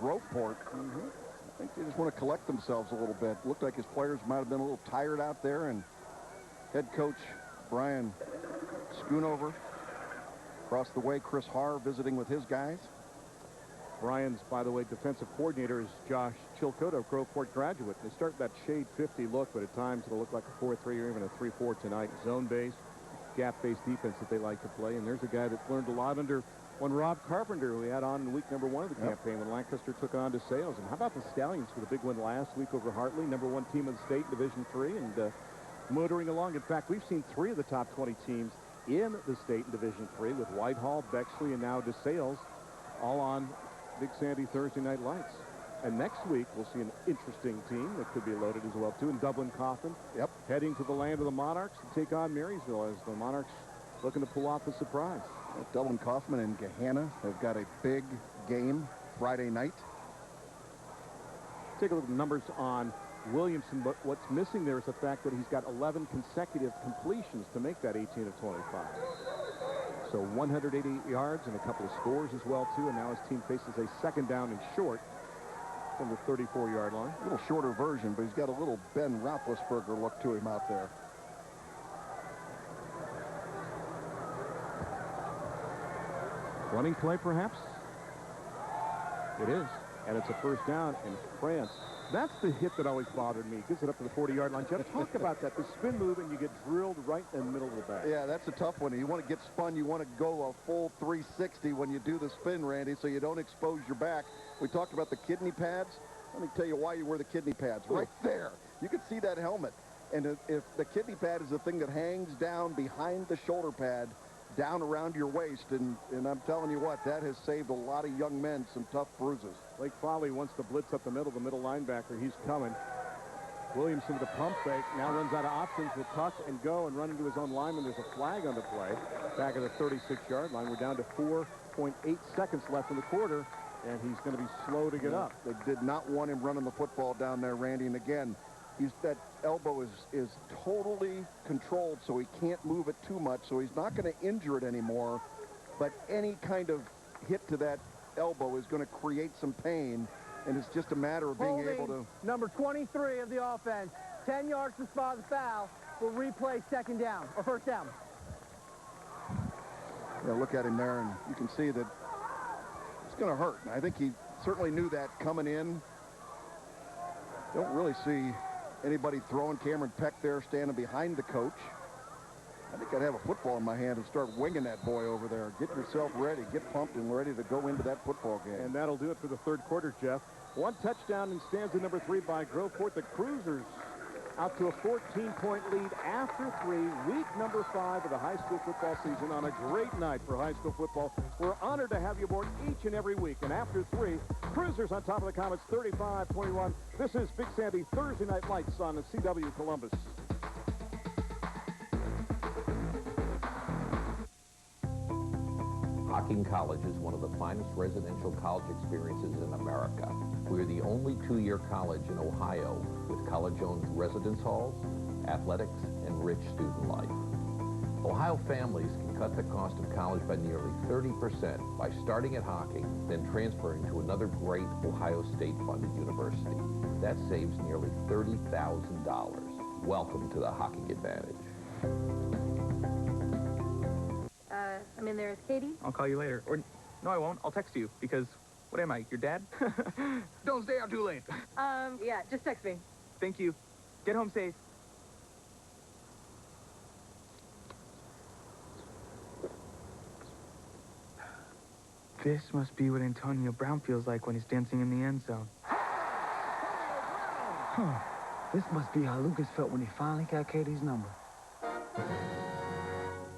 Groveport, I think they just want to collect themselves a little bit. Looked like his players might have been a little tired out there, and head coach Brian Schoonover across the way, Chris Harr visiting with his guys. Brian's, by the way, defensive coordinator is Josh Chilcoto, Groveport graduate. They start that shade 50 look, but at times it'll look like a 4-3 or even a 3-4 tonight. Zone-based, gap-based defense that they like to play. And there's a guy that's learned a lot under one Rob Carpenter, who we had on in week number 1 of the campaign when Lancaster took on DeSales. And how about the Stallions for the big win last week over Hartley, #1 team of the state, Division III, and motoring along. In fact, we've seen 3 of the top 20 teams in the state in Division III with Whitehall, Bexley, and now DeSales all on Big Sandy Thursday Night Lights. And next week, we'll see an interesting team that could be loaded as well, too, in Dublin Coffin. Yep. Heading to the land of the Monarchs to take on Marysville as the Monarchs looking to pull off the surprise. Dublin Kaufman and Gahanna have got a big game Friday night. Take a look at the numbers on Williamson, but what's missing there is the fact that he's got 11 consecutive completions to make that 18 of 25. So 180 yards and a couple of scores as well, too, and now his team faces a second down and short from the 34-yard line. A little shorter version, but he's got a little Ben Roethlisberger look to him out there. Running play, perhaps? It is, and it's a first down in France. That's the hit that always bothered me. Gives it up to the 40-yard line. Jeff, talk about that. The spin move, and you get drilled right in the middle of the back. Yeah, that's a tough one. You want to get spun. You want to go a full 360 when you do the spin, Randy, so you don't expose your back. We talked about the kidney pads. Let me tell you why you wear the kidney pads. Right there. You can see that helmet. And if the kidney pad is the thing that hangs down behind the shoulder pad, down around your waist, and I'm telling you what, that has saved a lot of young men some tough bruises. Blake Foley wants to blitz up the middle linebacker. He's coming. Williamson with a pump fake, now runs out of options, will tuck and go and run into his own lineman. There's a flag on the play. Back at the 36-yard line. We're down to 4.8 seconds left in the quarter, and he's going to be slow to get up. They did not want him running the football down there, Randy, and again, that elbow is totally controlled, so he can't move it too much, so he's not going to injure it anymore, but any kind of hit to that elbow is going to create some pain, and it's just a matter of being able to... Number 23 of the offense, 10 yards to spot the foul, will replay second down, or first down. Yeah, look at him there, and you can see that it's going to hurt. And I think he certainly knew that coming in. Don't really see anybody throwing. Cameron Peck there standing behind the coach. I think I'd have a football in my hand and start winging that boy over there. Get yourself ready. Get pumped and ready to go into that football game. And that'll do it for the third quarter, Jeff. One touchdown in stanza number 3 by Groveport. The Cruisers out to a 14-point lead after 3, week number 5 of the high school football season on a great night for high school football. We're honored to have you aboard each and every week. And after 3, Cruisers on top of the Comets 35-21. This is Big Sandy Thursday Night Lights on the CW Columbus. Hocking College is one of the finest residential college experiences in America. We're the only 2-year college in Ohio with college-owned residence halls, athletics, and rich student life. Ohio families can cut the cost of college by nearly 30% by starting at Hocking, then transferring to another great Ohio State-funded university. That saves nearly $30,000. Welcome to the Hocking Advantage. I'm in there with Katie. I'll call you later. Or, no, I won't. I'll text you, because, what am I, your dad? Don't stay out too late. Yeah, just text me. Thank you. Get home safe. This must be what Antonio Brown feels like when he's dancing in the end zone. Huh. This must be how Lucas felt when he finally got Katie's number.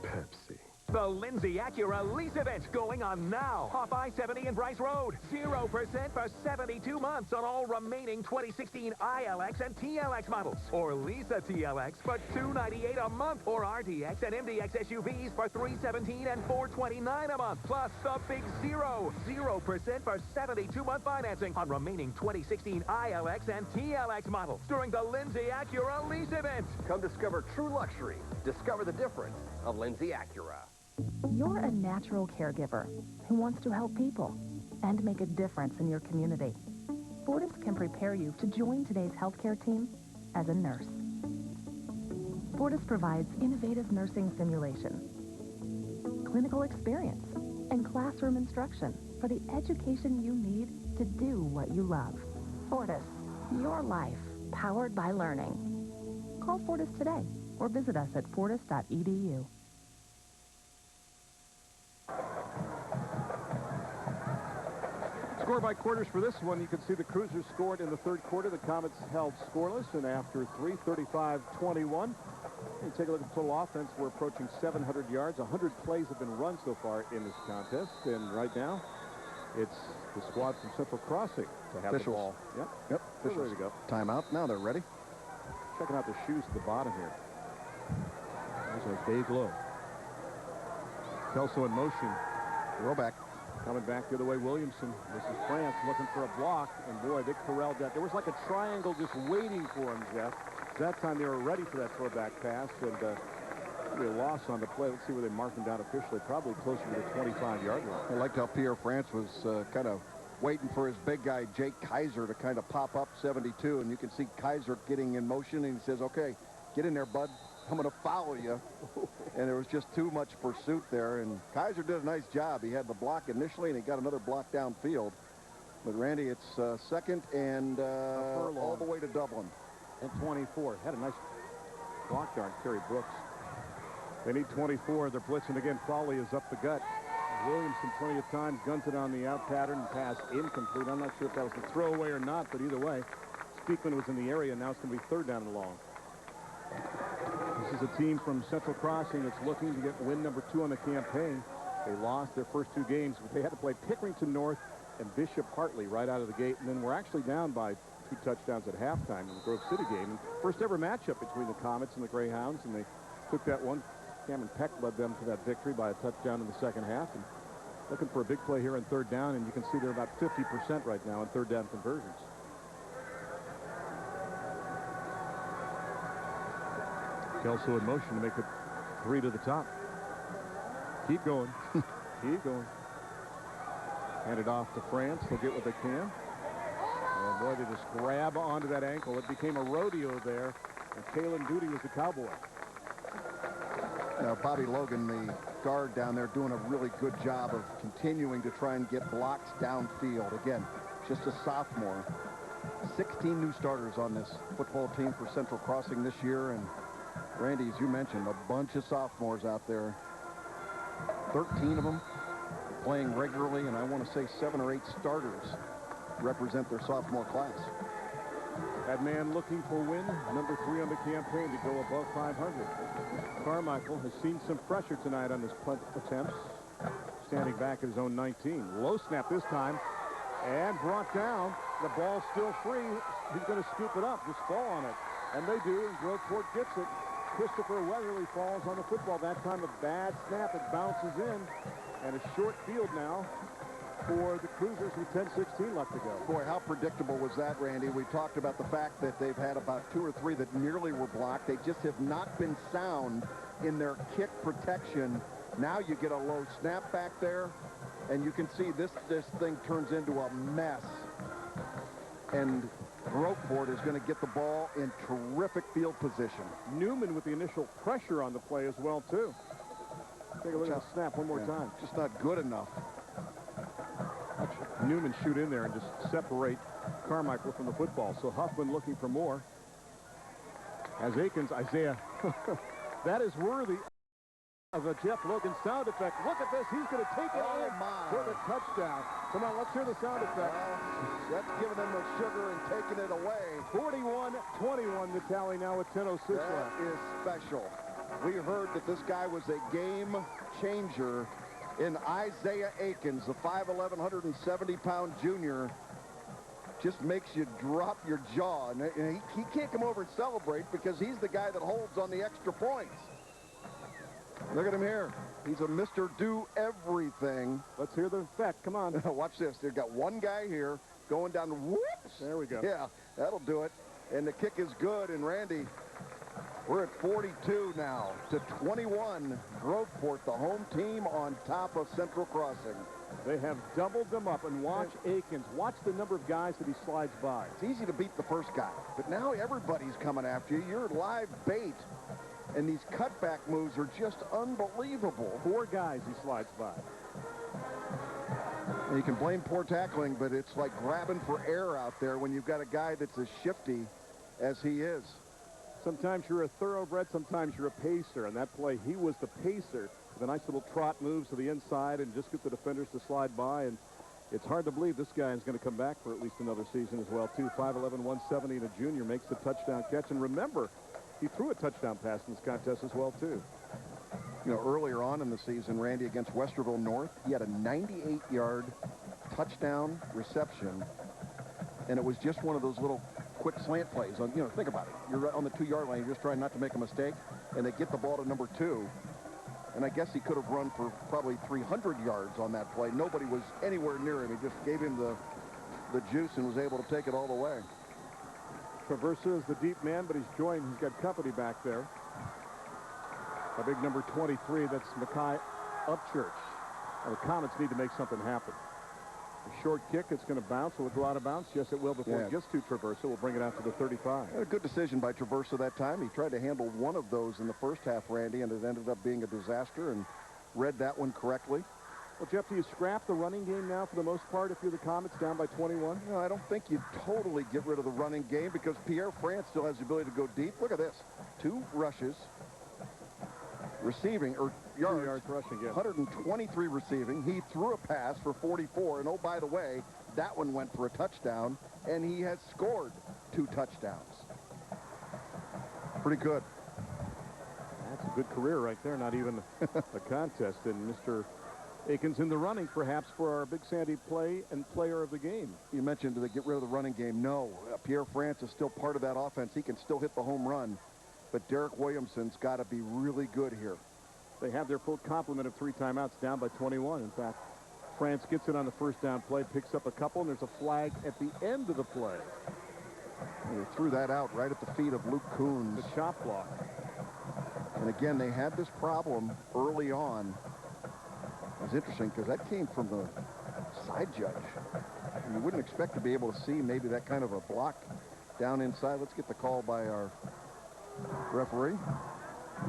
Pepsi. The Lindsay Acura lease event going on now. Off I-70 and Bryce Road. 0% for 72 months on all remaining 2016 ILX and TLX models. Or lease a TLX for $298 a month. Or RDX and MDX SUVs for $317 and $429 a month. Plus the big 0% for 72-month financing on remaining 2016 ILX and TLX models during the Lindsay Acura lease event. Come discover true luxury. Discover the difference of Lindsay Acura. You're a natural caregiver who wants to help people and make a difference in your community. Fortis can prepare you to join today's healthcare team as a nurse. Fortis provides innovative nursing simulation, clinical experience, and classroom instruction for the education you need to do what you love. Fortis, your life powered by learning. Call Fortis today or visit us at fortis.edu. Score by quarters for this one. You can see the Cruisers scored in the third quarter. The Comets held scoreless, and after 3, 35-21. You take a look at the total offense. We're approaching 700 yards. 100 plays have been run so far in this contest, and right now, It's the squad from Central Crossing to have the ball. Yep. Yep. They're ready to go. Timeout. Now they're ready. Checking out the shoes at the bottom here. Those are Bay Glow. Kelso in motion. Throwback. Coming back the other way, Williamson. This is France looking for a block, and boy, they corralled that. There was like a triangle just waiting for him, Jeff. That time they were ready for that throwback pass, and a loss on the play. Let's see where they marked him down officially. Probably closer to the 25-yard line. I liked how Pierre France was kind of waiting for his big guy, Jake Kaiser, to kind of pop up 72, and you can see Kaiser getting in motion, and he says, okay, get in there, bud. I'm going to follow you. And there was just too much pursuit there, and Kaiser did a nice job. He had the block initially, and he got another block downfield. But, Randy, it's second and all the way to Dublin. And 24. Had a nice block there on Kerry Brooks. They need 24. They're blitzing again. Frawley is up the gut. Williamson plenty of time, guns it on the out pattern, pass incomplete. I'm not sure if that was a throwaway or not, but either way, Speakman was in the area. Now it's going to be third down and long. This is a team from Central Crossing that's looking to get win number 2 on the campaign. They lost their first 2 games, but they had to play Pickerington North and Bishop Hartley right out of the gate, and then we're actually down by 2 touchdowns at halftime in the Grove City game. And first ever matchup between the Comets and the Greyhounds, and they took that one. Cameron Peck led them to that victory by a touchdown in the second half. And looking for a big play here on third down, and you can see they're about 50% right now on third down conversions. Kelso in motion to make it 3 to the top. Keep going. Keep going. Hand it off to France. They'll get what they can. And boy, they just grab onto that ankle. It became a rodeo there. And Kalen Duty was the cowboy. Bobby Logan, the guard down there, doing a really good job of continuing to try and get blocks downfield. Again, just a sophomore. 16 new starters on this football team for Central Crossing this year. And Randy, as you mentioned, a bunch of sophomores out there. 13 of them playing regularly, and I want to say 7 or 8 starters represent their sophomore class. That man looking for win, number 3 on the campaign to go above 500. Carmichael has seen some pressure tonight on his punt attempts, standing back at his own 19. Low snap this time, and brought down. The ball still free. He's going to scoop it up, just fall on it. And they do, and Groveport gets it. Christopher Weatherly falls on the football. That time a bad snap. It bounces in. And a short field now for the Cruisers with 10-16 left to go. Boy, how predictable was that, Randy? We talked about the fact that they've had about 2 or 3 that nearly were blocked. They just have not been sound in their kick protection. Now you get a low snap back there, and you can see this thing turns into a mess. And Groveport is going to get the ball in terrific field position. Newman with the initial pressure on the play as well, too. Take a look at the snap one more time. Just not good enough. Watch Newman shoot in there and just separate Carmichael from the football. So Huffman looking for more. As Akins, Isaiah, that is worthy of a Jeff Logan sound effect. Look at this. He's going to take it in for the touchdown. Come on, let's hear the sound effect. That's giving them the sugar and taking it away. 41-21 the tally now with 10:06 left. That is special. We heard that this guy was a game changer in Isaiah Akins, the 5'11", 170-pound junior. Just makes you drop your jaw. And he can't come over and celebrate because he's the guy that holds on the extra points. Look at him here. He's a Mr. Do-Everything. Let's hear the effect. Come on. Watch this. They've got one guy here going down. Whoops. There we go. Yeah, that'll do it. And the kick is good. And, Randy, we're at 42 now to 21. Groveport, the home team, on top of Central Crossing. They have doubled them up. And watch Akins. Watch the number of guys that he slides by. It's easy to beat the first guy. But now everybody's coming after you. You're live bait. And these cutback moves are just unbelievable. 4 guys he slides by. And you can blame poor tackling, but it's like grabbing for air out there when you've got a guy that's as shifty as he is. Sometimes you're a thoroughbred, sometimes you're a pacer. And that play, he was the pacer with a nice little trot moves to the inside and just get the defenders to slide by. And it's hard to believe this guy is going to come back for at least another season as well, too. 5'11", 170, and a junior makes the touchdown catch. And remember, he threw a touchdown pass in this contest as well, too. You know, earlier on in the season, Randy, against Westerville North, he had a 98-yard touchdown reception, and it was just one of those little quick slant plays. You know, think about it. You're on the 2-yard line. You're just trying not to make a mistake, and they get the ball to number 2. And I guess he could have run for probably 300 yards on that play. Nobody was anywhere near him. He just gave him the juice and was able to take it all the way. Traversa is the deep man, but he's got company back there. A big number 23, that's Mackay Upchurch. Well, the Comets need to make something happen. A short kick, it's going to bounce. Will it go out of bounds? Yes, it will before it gets to Traversa. We'll bring it out to the 35. A good decision by Traversa that time. He tried to handle one of those in the first half, Randy, and it ended up being a disaster, and read that one correctly. Well, Jeff, do you scrap the running game now for the most part if you're the Comets down by 21? No, I don't think you totally get rid of the running game because Pierre France still has the ability to go deep. Look at this. 2 rushes. Receiving, or yards rushing, yes. 123 receiving. He threw a pass for 44, and oh, by the way, that one went for a touchdown, and he has scored 2 touchdowns. Pretty good. That's a good career right there, not even a contest. And Mr. Aikens in the running, perhaps, for our Big Sandy play and player of the game. You mentioned to get rid of the running game. No, Pierre France is still part of that offense. He can still hit the home run. But Derek Williamson's got to be really good here. They have their full complement of 3 timeouts, down by 21. In fact, France gets it on the first down play, picks up a couple, and there's a flag at the end of the play. And they threw that out right at the feet of Luke Coons. The chop block. And again, they had this problem early on. It was interesting because that came from the side judge. And you wouldn't expect to be able to see maybe that kind of a block down inside. Let's get the call by our referee.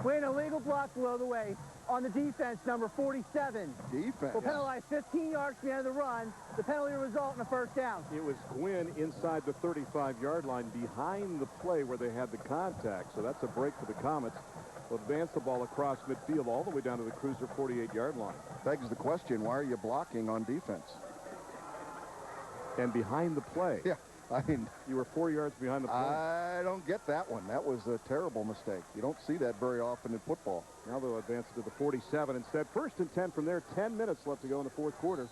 Win illegal block below the waist on the defense, number 47. Defense. Will penalize 15 yards from the end of the run. The penalty will result in a first down. It was Gwynn inside the 35-yard line behind the play where they had the contact. So that's a break for the Comets. Will advance the ball across midfield all the way down to the Cruiser 48-yard line. Begs the question, why are you blocking on defense? And behind the play. Yeah. I mean, you were 4 yards behind the play. I don't get that one. That was a terrible mistake. You don't see that very often in football. Now they'll advance to the 47 instead. 1st and 10 from there. 10 minutes left to go in the 4th quarter.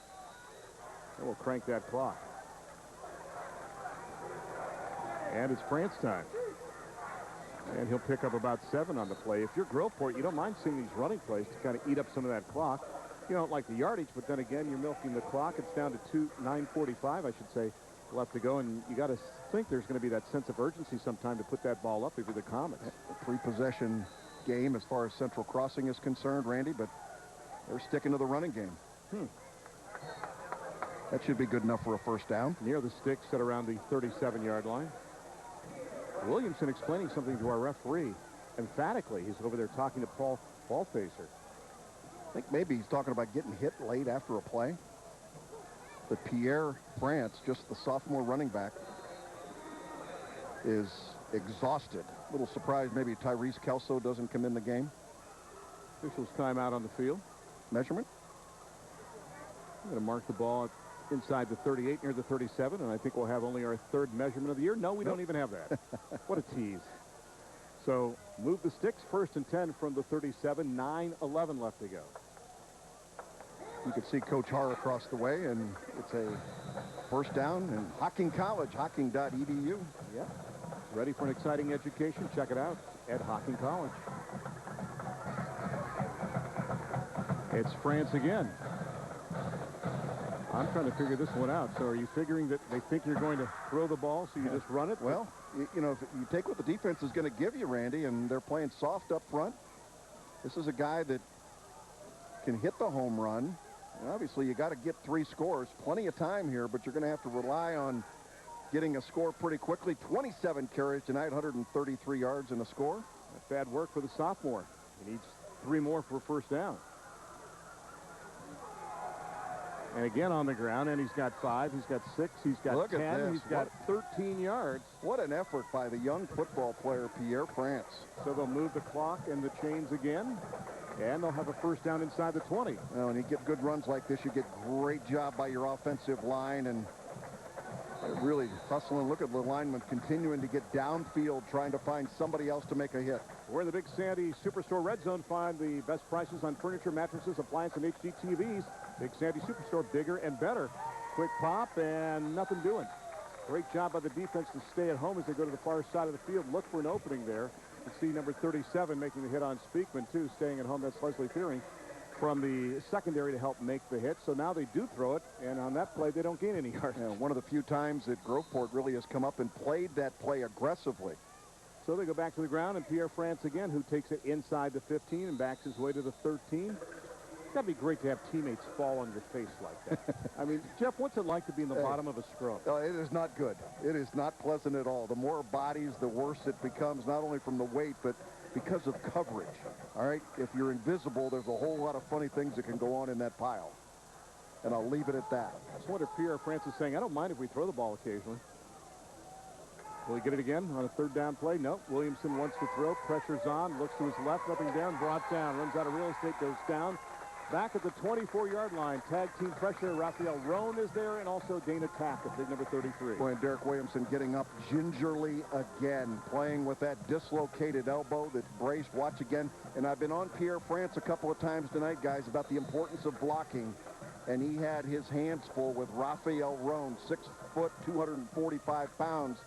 And we'll crank that clock. And it's France time. And he'll pick up about 7 on the play. If you're Groveport, you don't mind seeing these running plays to kind of eat up some of that clock. You don't like the yardage, but then again, you're milking the clock. It's down to 9:45, I should say, left to go, and you got to think there's going to be that sense of urgency sometime to put that ball up if you're the Comets. A 3-possession game as far as Central Crossing is concerned, Randy, but they're sticking to the running game. That should be good enough for a first down. Near the sticks at around the 37-yard line. Williamson explaining something to our referee. Emphatically, he's over there talking to Paul Ballfacer. I think maybe he's talking about getting hit late after a play. But Pierre France, just the sophomore running back, is exhausted. A little surprised maybe Tyrese Kelso doesn't come in the game. Officials timeout on the field. Measurement. I'm going to mark the ball inside the 38 near the 37, and I think we'll have only our 3rd measurement of the year. No, we don't even have that. What a tease. So move the sticks. 1st and 10 from the 37. 9:11 left to go. You can see Coach Har across the way, and it's a first down in Hocking College, hocking.edu. Yeah. Ready for an exciting education? Check it out at Hocking College. It's France again. I'm trying to figure this one out. So are you figuring that they think you're going to throw the ball, so you just run it? Well, you know, if you take what the defense is going to give you, Randy, and they're playing soft up front, this is a guy that can hit the home run. And obviously, you got to get 3 scores. Plenty of time here, but you're going to have to rely on getting a score pretty quickly. 27 carries tonight, 133 yards and a score. Not bad work for the sophomore. He needs 3 more for a first down. And again on the ground, and he's got 5, he's got 6, he's got 10, he's got 13 yards. What an effort by the young football player, Pierre France. So they'll move the clock and the chains again, and they'll have a first down inside the 20. Well, when you get good runs like this, you get great job by your offensive line, and really hustling. Look at the lineman continuing to get downfield, trying to find somebody else to make a hit. We're in the Big Sandy Superstore Red Zone. Find the best prices on furniture, mattresses, appliances, and HD TVs. Big Sandy Superstore, bigger and better. Quick pop and nothing doing. Great job by the defense to stay at home as they go to the far side of the field. Look for an opening there. You see number 37 making the hit on Speakman, too, staying at home. That's Leslie Fearing from the secondary to help make the hit. So now they do throw it, and on that play, they don't gain any yards. Yeah, one of the few times that Groveport really has come up and played that play aggressively. So they go back to the ground, and Pierre France again, who takes it inside the 15 and backs his way to the 13. It's got to be great to have teammates fall on your face like that. I mean, Jeff, what's it like to be in the bottom of a scrum? It is not good. It is not pleasant at all. The more bodies, the worse it becomes, not only from the weight, but because of coverage. All right? If you're invisible, there's a whole lot of funny things that can go on in that pile. And I'll leave it at that. I just wonder if Pierre France is saying, I don't mind if we throw the ball occasionally. Will he get it again on a third down play? No. Williamson wants to throw. Pressure's on. Looks to his left. Nothing down. Brought down. Runs out of real estate. Goes down. Back at the 24-yard line. Tag team pressure. Raphael Roan is there. And also Dana Tack at big number 33. Boy, and Derek Williamson getting up gingerly again. Playing with that dislocated elbow that's braced. Watch again. And I've been on Pierre France a couple of times tonight, guys, about the importance of blocking. And he had his hands full with Raphael Roan, 6 foot, 245 pounds.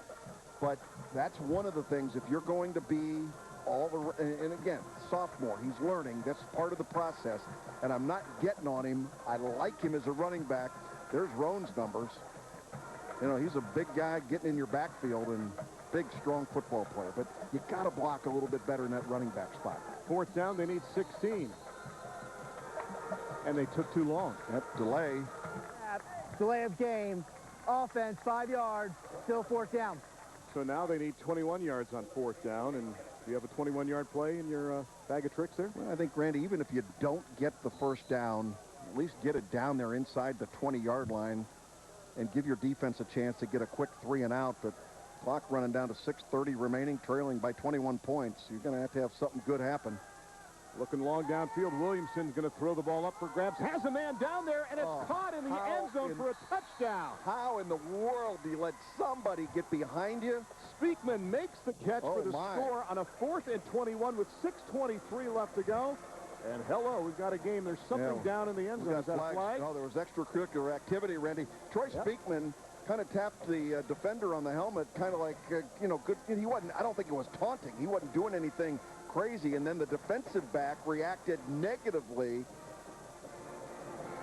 But that's one of the things, if you're going to be and again, sophomore, he's learning. That's part of the process. And I'm not getting on him. I like him as a running back. There's Roan's numbers. You know, he's a big guy getting in your backfield and big, strong football player. But you got to block a little bit better in that running back spot. Fourth down, they need 16. And they took too long. Yep, delay. Delay of game. Offense, 5 yards. Still fourth down. So now they need 21 yards on fourth down, and do you have a 21-yard play in your bag of tricks there? Well, I think, Randy, even if you don't get the first down, at least get it down there inside the 20-yard line and give your defense a chance to get a quick 3 and out. But clock running down to 6:30 remaining, trailing by 21 points. You're going to have something good happen. Looking long downfield. Williamson's going to throw the ball up for grabs. Has a man down there, and it's caught in the end zone for a touchdown. How in the world do you let somebody get behind you? Speakman makes the catch for the score on a 4th and 21 with 6:23 left to go. And hello, we've got a game. There's something down in the end zone. Is that a flag? No, there was extracurricular activity, Randy. Troy Speakman kind of tapped the defender on the helmet, kind of like, you know, good. He wasn't, I don't think it was taunting. He wasn't doing anything crazy, and then the defensive back reacted negatively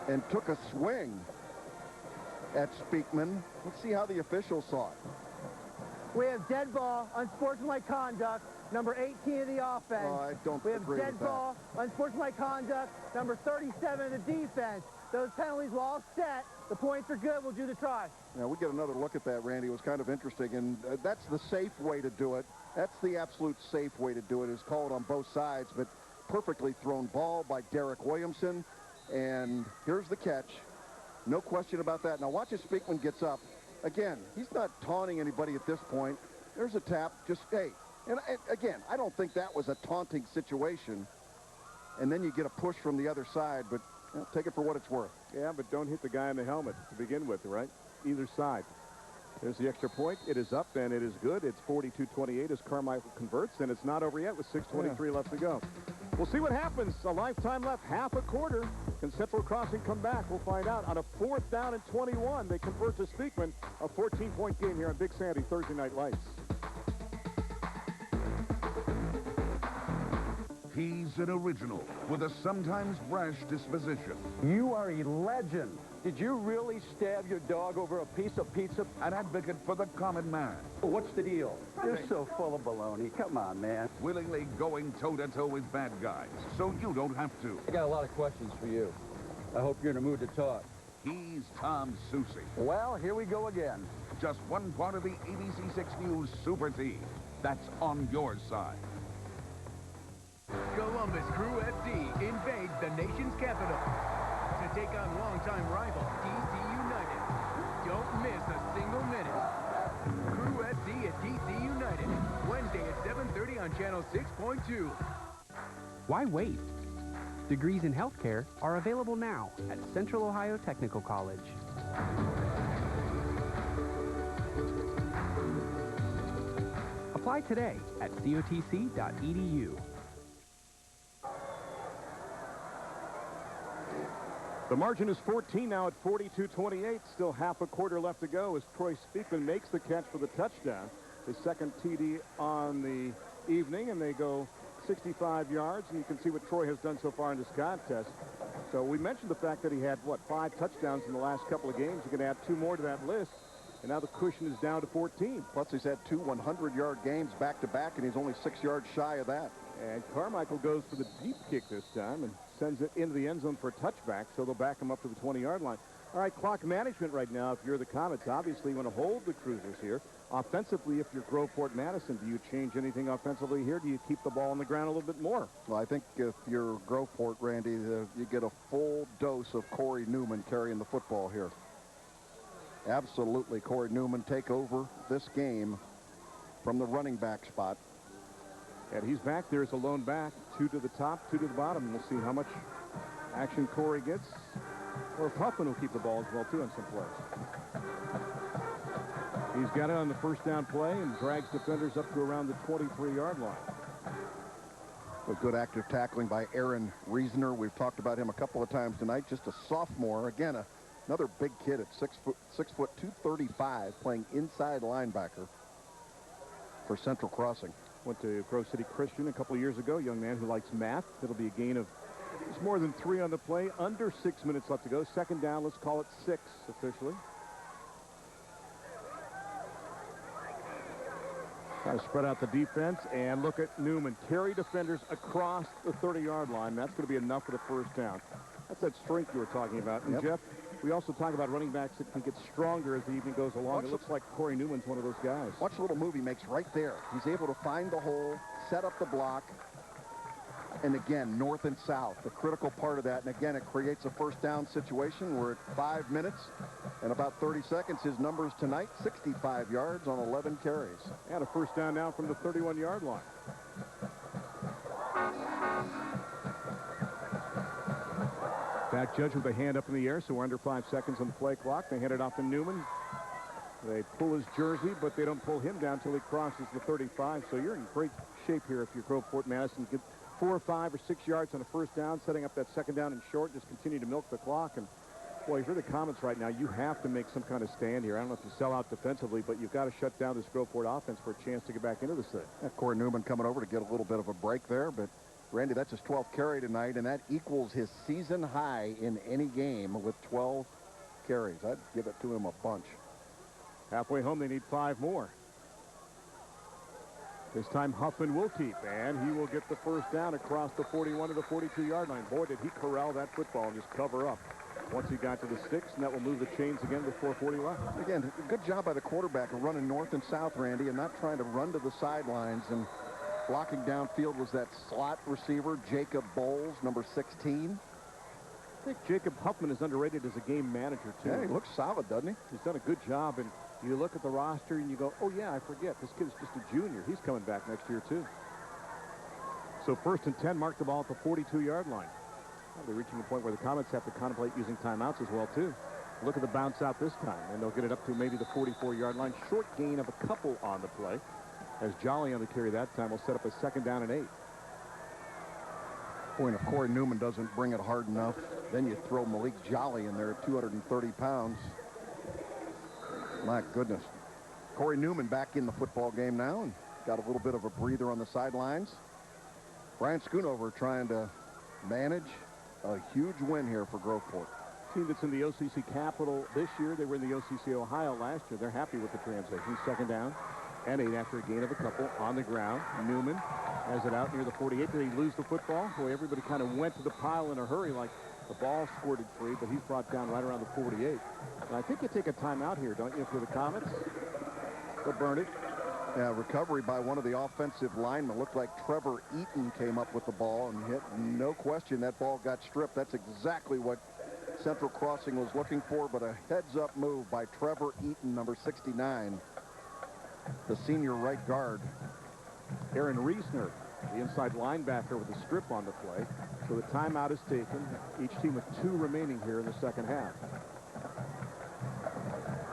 and took a swing at Speakman. Let's see how the officials saw it. We have dead ball, unsportsmanlike conduct, number 18 of the offense. I don't We have agree dead with that. ball, unsportsmanlike conduct, number 37 of the defense. Those penalties were all set. The points are good. We'll do the try. Now, we get another look at that, Randy. It was kind of interesting, and that's the safe way to do it. That's the absolute safe way to do it, is called on both sides, but perfectly thrown ball by Derek Williamson. And here's the catch. No question about that. Now, watch as Speakman gets up. Again, he's not taunting anybody at this point. There's a tap. Just, hey. And again, I don't think that was a taunting situation. And then you get a push from the other side, but take it for what it's worth. Yeah, but don't hit the guy in the helmet to begin with, right? Either side. There's the extra point. It is up, and it is good. It's 42-28 as Carmichael converts, and it's not over yet with 6:23 left to go. We'll see what happens. A lifetime left, half a quarter. Can Central Crossing come back? We'll find out. On a 4th down and 21, they convert to Speakman. A 14-point game here on Big Sandy Thursday Night Lights. He's an original with a sometimes brash disposition. You are a legend. Did you really stab your dog over a piece of pizza? An advocate for the common man. What's the deal? You're so full of baloney. Come on, man. Willingly going toe-to-toe with bad guys, so you don't have to. I got a lot of questions for you. I hope you're in a mood to talk. He's Tom Soucy. Well, here we go again. Just one part of the ABC6 News Super Team. That's on your side. Columbus Crew FC invades the nation's capital to take on longtime rival DC United. Don't miss a single minute. Crew FC at DC United, Wednesday at 7:30 on Channel 6.2. Why wait? Degrees in healthcare are available now at Central Ohio Technical College. Apply today at cotc.edu. The margin is 14 now at 42-28. Still half a quarter left to go as Troy Speakman makes the catch for the touchdown. His second TD on the evening, and they go 65 yards, and you can see what Troy has done so far in this contest. So we mentioned the fact that he had, what, 5 touchdowns in the last couple of games. You can add 2 more to that list, and now the cushion is down to 14. Plus, he's had 2 100-yard games back-to-back, and he's only 6 yards shy of that. And Carmichael goes for the deep kick this time and sends it into the end zone for a touchback, so they'll back him up to the 20-yard line. All right, clock management right now. If you're the Comets, obviously you want to hold the Cruisers here. Offensively, if you're Groveport Madison, do you change anything offensively here? Do you keep the ball on the ground a little bit more? Well, I think if you're Groveport, Randy, you get a full dose of Corey Newman carrying the football here. Absolutely, Corey Newman take over this game from the running back spot. And he's back there as a lone back. 2 to the top, 2 to the bottom. We'll see how much action Corey gets. Or if Huffman will keep the ball as well, too, in some plays. He's got it on the first down play and drags defenders up to around the 23-yard line. A good active tackling by Aaron Reasoner. We've talked about him a couple of times tonight. Just a sophomore. Again, another big kid at 6 foot 235, playing inside linebacker for Central Crossing. Went to Grove City Christian a couple of years ago. Young man who likes math. It'll be a gain of it's more than 3 on the play. Under 6 minutes left to go. Second down. Let's call it 6 officially. Try to spread out the defense, and look at Newman. Carry defenders across the 30-yard line. That's going to be enough for the first down. That's that strength you were talking about. And, Jeff, we also talk about running backs that can get stronger as the evening goes along. It looks like Corey Newman's one of those guys. Watch the little move he makes right there. He's able to find the hole, set up the block, and again, north and south, the critical part of that. And again, it creates a first down situation. We're at 5 minutes and about 30 seconds. His numbers tonight, 65 yards on 11 carries. And a first down now from the 31-yard line. Back judge with a hand up in the air, so we're under 5 seconds on the play clock. They hand it off to Newman. They pull his jersey, but they don't pull him down until he crosses the 35. So you're in great shape here if you're Groveport Madison. Get 4 or 5 or 6 yards on a first down, setting up that second down and short. Just continue to milk the clock. And boy, if you're the Comets right now, you have to make some kind of stand here. I don't know if you sell out defensively, but you've got to shut down this Groveport offense for a chance to get back into this thing. Corey Newman coming over to get a little bit of a break there, but Randy, that's his 12th carry tonight, and that equals his season high in any game with 12 carries. I'd give it to him a bunch. Halfway home, they need 5 more. This time Huffman will keep, and he will get the first down across the 41 to the 42-yard line. Boy, did he corral that football and just cover up once he got to the sticks, and that will move the chains again with 4:40 left. Again, good job by the quarterback of running north and south, Randy, and not trying to run to the sidelines. And blocking downfield was that slot receiver, Jacob Bowles, number 16. I think Jacob Huffman is underrated as a game manager, too. Yeah, he looks solid, doesn't he? He's done a good job, and you look at the roster and you go, oh, yeah, I forget. This kid's just a junior. He's coming back next year, too. So 1st and 10, mark the ball at the 42-yard line. Well, they're reaching the point where the Comets have to contemplate using timeouts as well, too. Look at the bounce out this time, and they'll get it up to maybe the 44-yard line. Short gain of a couple on the play. As Jolly on the carry that time will set up a second down and 8. Boy, and if Corey Newman doesn't bring it hard enough, then you throw Malik Jolly in there at 230 pounds. My goodness. Corey Newman back in the football game now and got a little bit of a breather on the sidelines. Brian Schoonover trying to manage a huge win here for Groveport. Team that's in the OCC Capital this year. They were in the OCC Ohio last year. They're happy with the transition. Second down and 8 after a gain of a couple on the ground. Newman has it out near the 48. Did he lose the football? Boy, everybody kind of went to the pile in a hurry like the ball squirted free, but he's brought down right around the 48. And I think you take a timeout here, don't you, for the Comets? They'll burn it. Yeah, recovery by one of the offensive linemen. Looked like Trevor Eaton came up with the ball and hit. No question that ball got stripped. That's exactly what Central Crossing was looking for, but a heads-up move by Trevor Eaton, number 69, the senior right guard. Aaron Reasoner, the inside linebacker with a strip on the play. So the timeout is taken. Each team with 2 remaining here in the second half.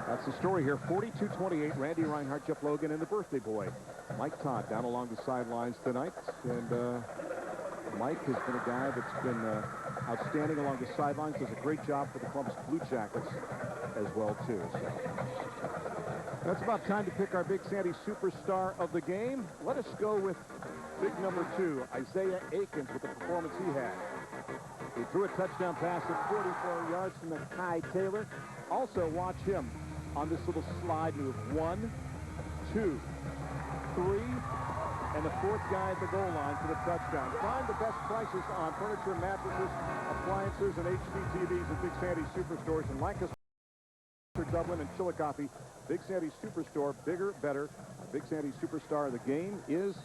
That's the story here. 42-28, Randy Reinhardt, Jeff Logan, and the birthday boy, Mike Todd, down along the sidelines tonight. And Mike has been a guy that's been outstanding along the sidelines. Does a great job for the Columbus Blue Jackets as well, too. So that's about time to pick our Big Sandy superstar of the game. Let us go with big number 2, Isaiah Akins, with the performance he had. He threw a touchdown pass at 44 yards from the Kai Taylor. Also, watch him on this little slide move. 1, 2, 3, and the 4th guy at the goal line for the touchdown. Find the best prices on furniture, mattresses, appliances, and HD TVs at Big Sandy Superstores in Lancaster, Dublin, and Chillicothe. Big Sandy Superstore, bigger, better. Big Sandy superstar of the game is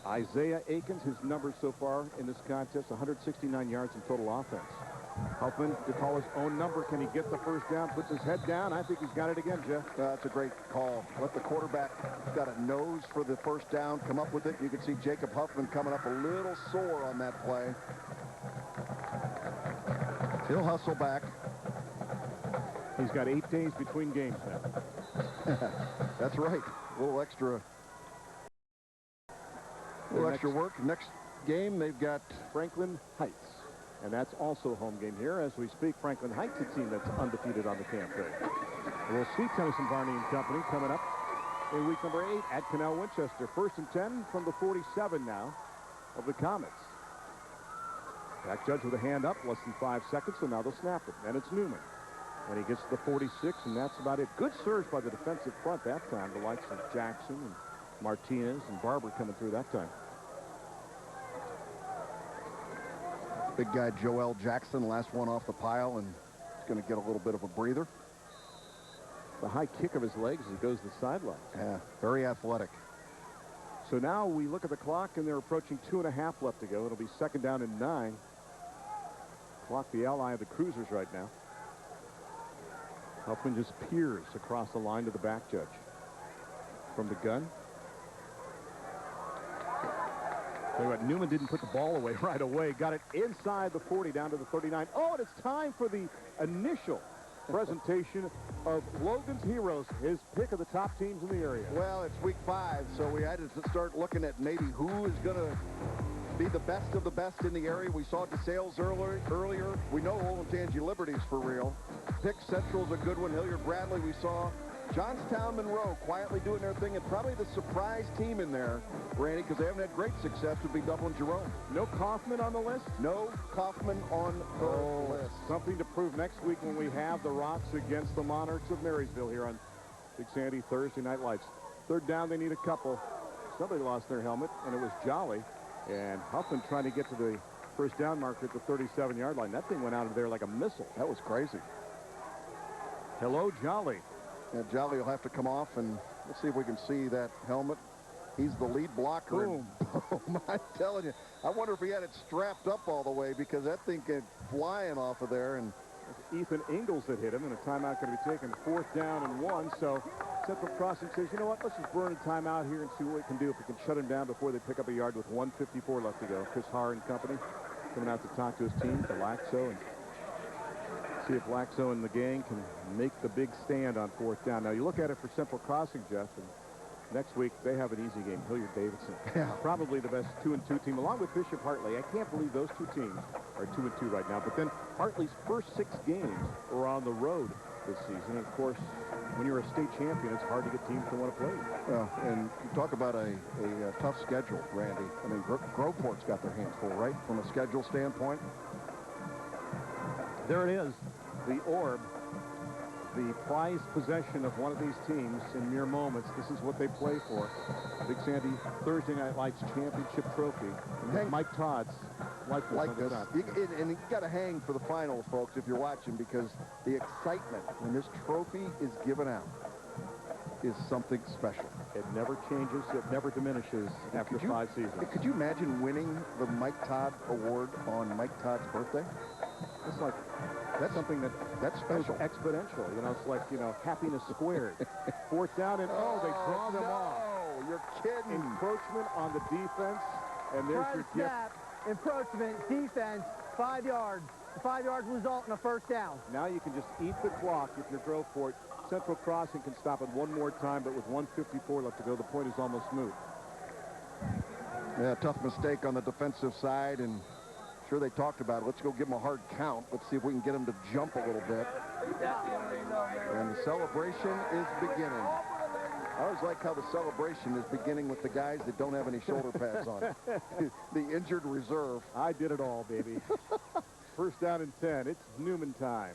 Isaiah Akins. His numbers so far in this contest, 169 yards in total offense. Huffman to call his own number. Can he get the first down? Puts his head down. I think he's got it again, Jeff. That's a great call. Let the quarterback, got a nose for the first down, come up with it. You can see Jacob Huffman coming up a little sore on that play. He'll hustle back. He's got 8 days between games now. That's right. A little extra work. Next game, they've got Franklin Heights. And that's also a home game here. As we speak, Franklin Heights, a team that's undefeated on the campaign. We'll see Tennyson, Varney and company coming up in week number 8 at Canal Winchester. 1st and 10 from the 47 now of the Comets. Back Judge with a hand up, less than 5 seconds, so now they'll snap it. And it's Newman. And he gets to the 46, and that's about it. Good surge by the defensive front that time. The likes of Jackson and Martinez and Barber coming through that time. big guy Joel Jackson, last one off the pile, and he's going to get a little bit of a breather. The high kick of his legs as he goes to the sideline. Yeah, very athletic. So now we look at the clock, and they're approaching 2.5 left to go. It'll be 2nd down and 9. Clock the ally of the Cruisers right now. Huffman just peers across the line to the back judge. From the gun. Tell you what, Newman didn't put the ball away right away. Got it inside the 40 down to the 39. Oh, and it's time for the initial presentation of Logan's Heroes, his pick of the top teams in the area. Well, it's week 5, so we had to start looking at maybe who is going to be the best of the best in the area. We saw DeSales earlier. We know Olentangy Liberty's for real. Pick Central's a good one. Hilliard Bradley, we saw. Johnstown Monroe quietly doing their thing, and probably the surprise team in there, Randy, because they haven't had great success, would be Dublin Jerome. No Kaufman on the list? No Kaufman on the list. Something to prove next week when we have the Rocks against the Monarchs of Marysville here on Big Sandy Thursday Night Lights. 3rd down, they need a couple. Somebody lost their helmet, and it was Jolly. And Huffman trying to get to the 1st down marker at the 37-yard line. That thing went out of there like a missile. That was crazy. Hello, Jolly. Yeah, Jolly will have to come off, and let's see if we can see that helmet. He's the lead blocker. Boom. Boom. I'm telling you. I wonder if he had it strapped up all the way, because that thing came flying off of there. And Ethan Ingalls that hit him, and a timeout going to be taken. 4th down and 1. So Central Crossing says, you know what, let's just burn a timeout here and see what we can do if we can shut him down before they pick up a yard with 1:54 left to go. Chris Haar and company coming out to talk to his team, to Laxo, and see if Laxo and the gang can make the big stand on 4th down. Now, you look at it for Central Crossing, Jeff, and next week they have an easy game. Hilliard Davidson. Yeah. Probably the best 2-2 team, along with Bishop Hartley. I can't believe those two teams are 2-2 right now. But then Hartley's first 6 games were on the road this season. And, of course, when you're a state champion, it's hard to get teams to want to play. Well, and you talk about a tough schedule, Randy. I mean, Groveport's got their hands full, right, from a schedule standpoint? There it is, the orb, the prized possession of one of these teams in mere moments. This is what they play for. Big Sandy Thursday Night Lights Championship Trophy. And Mike Todd's like this. And you got to hang for the finals, folks, if you're watching, because the excitement when this trophy is given out is something special. It never changes. It never diminishes after 5 seasons. Could you imagine winning the Mike Todd Award on Mike Todd's birthday? It's like, that's something that's special. Exponential. You know, it's like, you know, happiness squared. 4th down and, they dropped them off. Oh, you're kidding. Encroachment on the defense, and there's your gift. Encroachment, defense, 5 yards. The 5 yards result in a 1st down. Now you can just eat the clock if you're Groveport. Central Crossing can stop it one more time, but with 1:54 left to go, the point is almost moot. Yeah, tough mistake on the defensive side, and Sure, they talked about it. Let's go give them a hard count. Let's see if we can get them to jump a little bit. And the celebration is beginning. I always like how the celebration is beginning with the guys that don't have any shoulder pads on. The injured reserve. I did it all, baby. First down and 10. It's Newman time.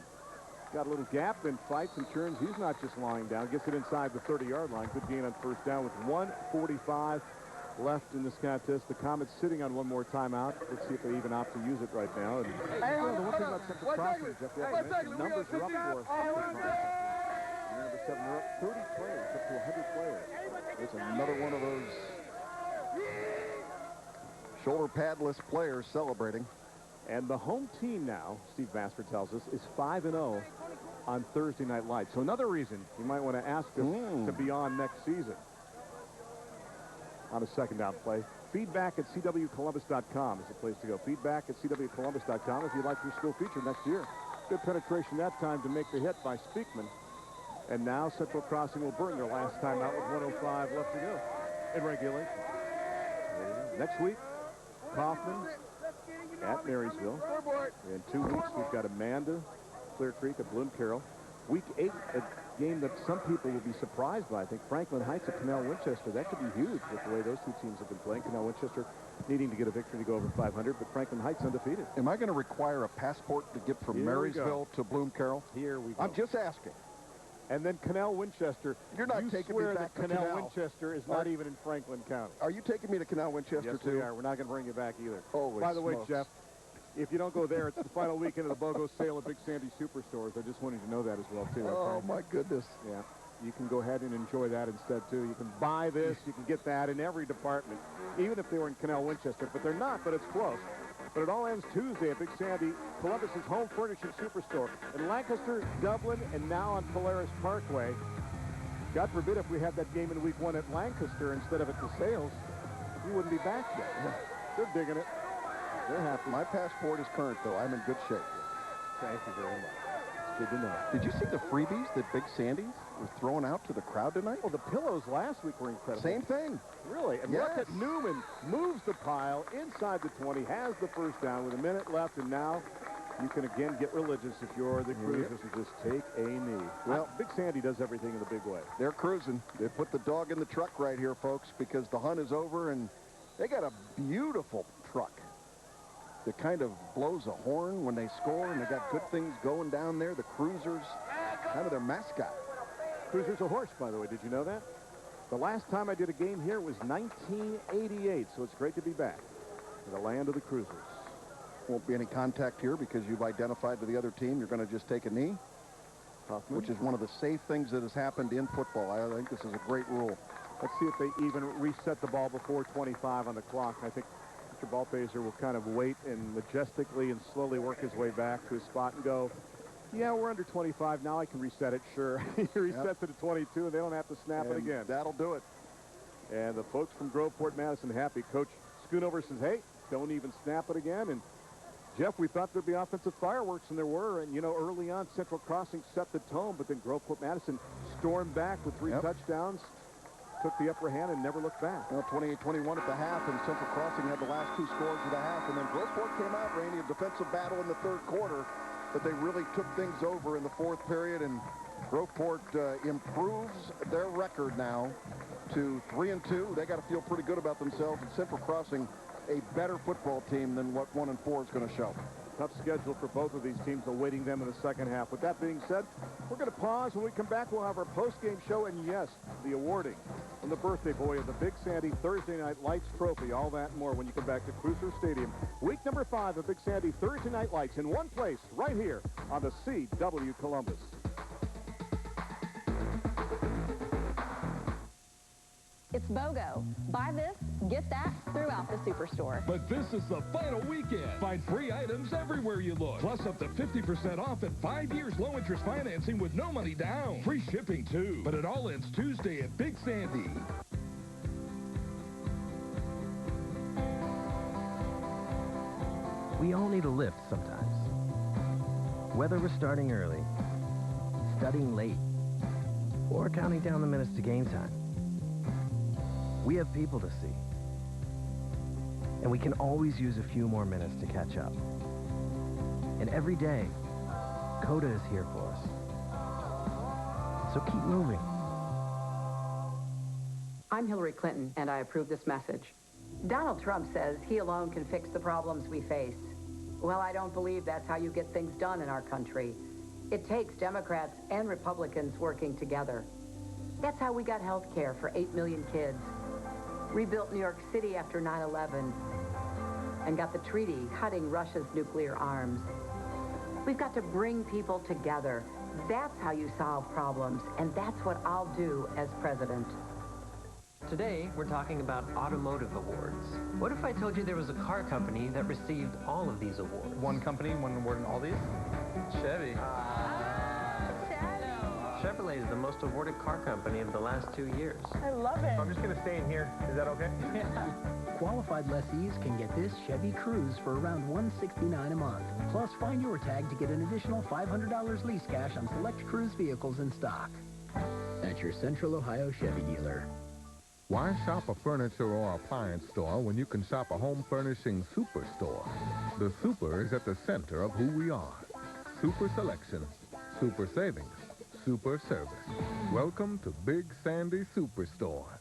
Got a little gap, then fights and turns. He's not just lying down. Gets it inside the 30-yard line. Good gain on first down with 1:45 left in this contest. The Comets sitting on one more timeout. Let's see if they even opt to use it right now. And, the one thing about Central Crossing, Jeff, the numbers are up for number 7, they're up 30 players, up to 100 players. There's another one of those shoulder padless players celebrating. And the home team now, Steve Vasper tells us, is 5-0 on Thursday Night Lights. So another reason you might want to ask us to be on next season on a second down play. Feedback at cwcolumbus.com is the place to go. Feedback at cwcolumbus.com if you'd like your school featured next year. Good penetration that time to make the hit by Speakman. And now Central Crossing will burn their last time out with 1:05 left to go in regulation. Next week, Kaufman at Marysville. In 2 weeks, we've got Amanda, Clear Creek at Bloom Carroll. Week 8, a game that some people will be surprised by. I think Franklin Heights at Canal Winchester. That could be huge with the way those two teams have been playing. Canal Winchester needing to get a victory to go over 500, but Franklin Heights undefeated. Am I going to require a passport to get from Marysville to Bloom Carroll? Here we go. I'm just asking. And then Canal Winchester. You're not taking me back to Canal Winchester is not even in Franklin County. Are you taking me to Canal Winchester too? Yes, we are. We're not going to bring you back either. Holy By the way, smokes. Jeff, if you don't go there, it's the final weekend of the BOGO sale at Big Sandy Superstores. I just wanted you to know that as well, too. Oh, okay? my goodness. Yeah. You can go ahead and enjoy that instead, too. You can buy this. You can get that in every department, even if they were in Canal Winchester. But they're not, but it's close. But it all ends Tuesday at Big Sandy, Columbus's home furnishing superstore. In Lancaster, Dublin, and now on Polaris Parkway. God forbid if we had that game in week 1 at Lancaster instead of at the sales, we wouldn't be back yet. They're digging it. They're happy. My passport is current, though. I'm in good shape. Thank you very much. It's good to know. Did you see the freebies that Big Sandy's was throwing out to the crowd tonight? Oh, the pillows last week were incredible. Same thing. Really? And look at Newman. Moves the pile inside the 20, has the first down with a minute left, and now you can again get religious if you're the Cruisers and just take a knee. Well, Big Sandy does everything in the big way. They're cruising. They put the dog in the truck right here, folks, because the hunt is over, and they got a beautiful truck that kind of blows a horn when they score, and they got good things going down there. The Cruisers, kind of their mascot. Cruiser's a horse, by the way. Did you know that? The last time I did a game here was 1988, so it's great to be back in the land of the Cruisers. Won't be any contact here because you've identified to the other team you're going to just take a knee, which is one of the safe things that has happened in football. I think this is a great rule. Let's see if they even reset the ball before 25 on the clock. I think Mr. Ballpazer will kind of wait and majestically and slowly work his way back to his spot and go, yeah, we're under 25. Now I can reset it. Sure. He resets it at 22, and they don't have to snap it again. That'll do it. And the folks from Groveport, Madison, happy. Coach Schoonover says, hey, don't even snap it again. And Jeff, we thought there'd be offensive fireworks, and there were. And, you know, early on, Central Crossing set the tone, but then Groveport Madison stormed back with 3 touchdowns, took the upper hand, and never looked back. Well, 28-21 at the half, and Central Crossing had the last 2 scores of the half. And then Groveport came out, Randy, a defensive battle in the 3rd quarter, but they really took things over in the 4th period, and Groveport improves their record now to 3-2. They got to feel pretty good about themselves, and Central Crossing a better football team than what 1 and 4 is going to show. Tough schedule for both of these teams awaiting them in the second half. With that being said, we're going to pause. When we come back, we'll have our post-game show, and yes, the awarding from the birthday boy of the Big Sandy Thursday Night Lights Trophy. All that and more when you come back to Cruiser Stadium. Week number 5 of Big Sandy Thursday Night Lights in one place, right here on the CW Columbus. It's BOGO. Buy this, get that throughout the Superstore. But this is the final weekend. Find free items everywhere you look. Plus up to 50% off and 5 years low interest financing with no money down. Free shipping too. But it all ends Tuesday at Big Sandy. We all need a lift sometimes. Whether we're starting early, studying late, or counting down the minutes to game time. We have people to see. And we can always use a few more minutes to catch up. And every day, CODA is here for us. So keep moving. I'm Hillary Clinton, and I approve this message. Donald Trump says he alone can fix the problems we face. Well, I don't believe that's how you get things done in our country. It takes Democrats and Republicans working together. That's how we got health care for 8 million kids, rebuilt New York City after 9/11, and got the treaty cutting Russia's nuclear arms. We've got to bring people together. That's how you solve problems, and that's what I'll do as president. Today, we're talking about automotive awards. What if I told you there was a car company that received all of these awards? One company, one award in all these? Chevy. Chevrolet is the most awarded car company of the last 2 years. I love it. I'm just going to stay in here. Is that okay? Qualified lessees can get this Chevy Cruze for around $169 a month. Plus, find your tag to get an additional $500 lease cash on select Cruze vehicles in stock. At your Central Ohio Chevy dealer. Why shop a furniture or appliance store when you can shop a home furnishing superstore? The super is at the center of who we are. Super selection, super savings, super service. Welcome to Big Sandy Superstore.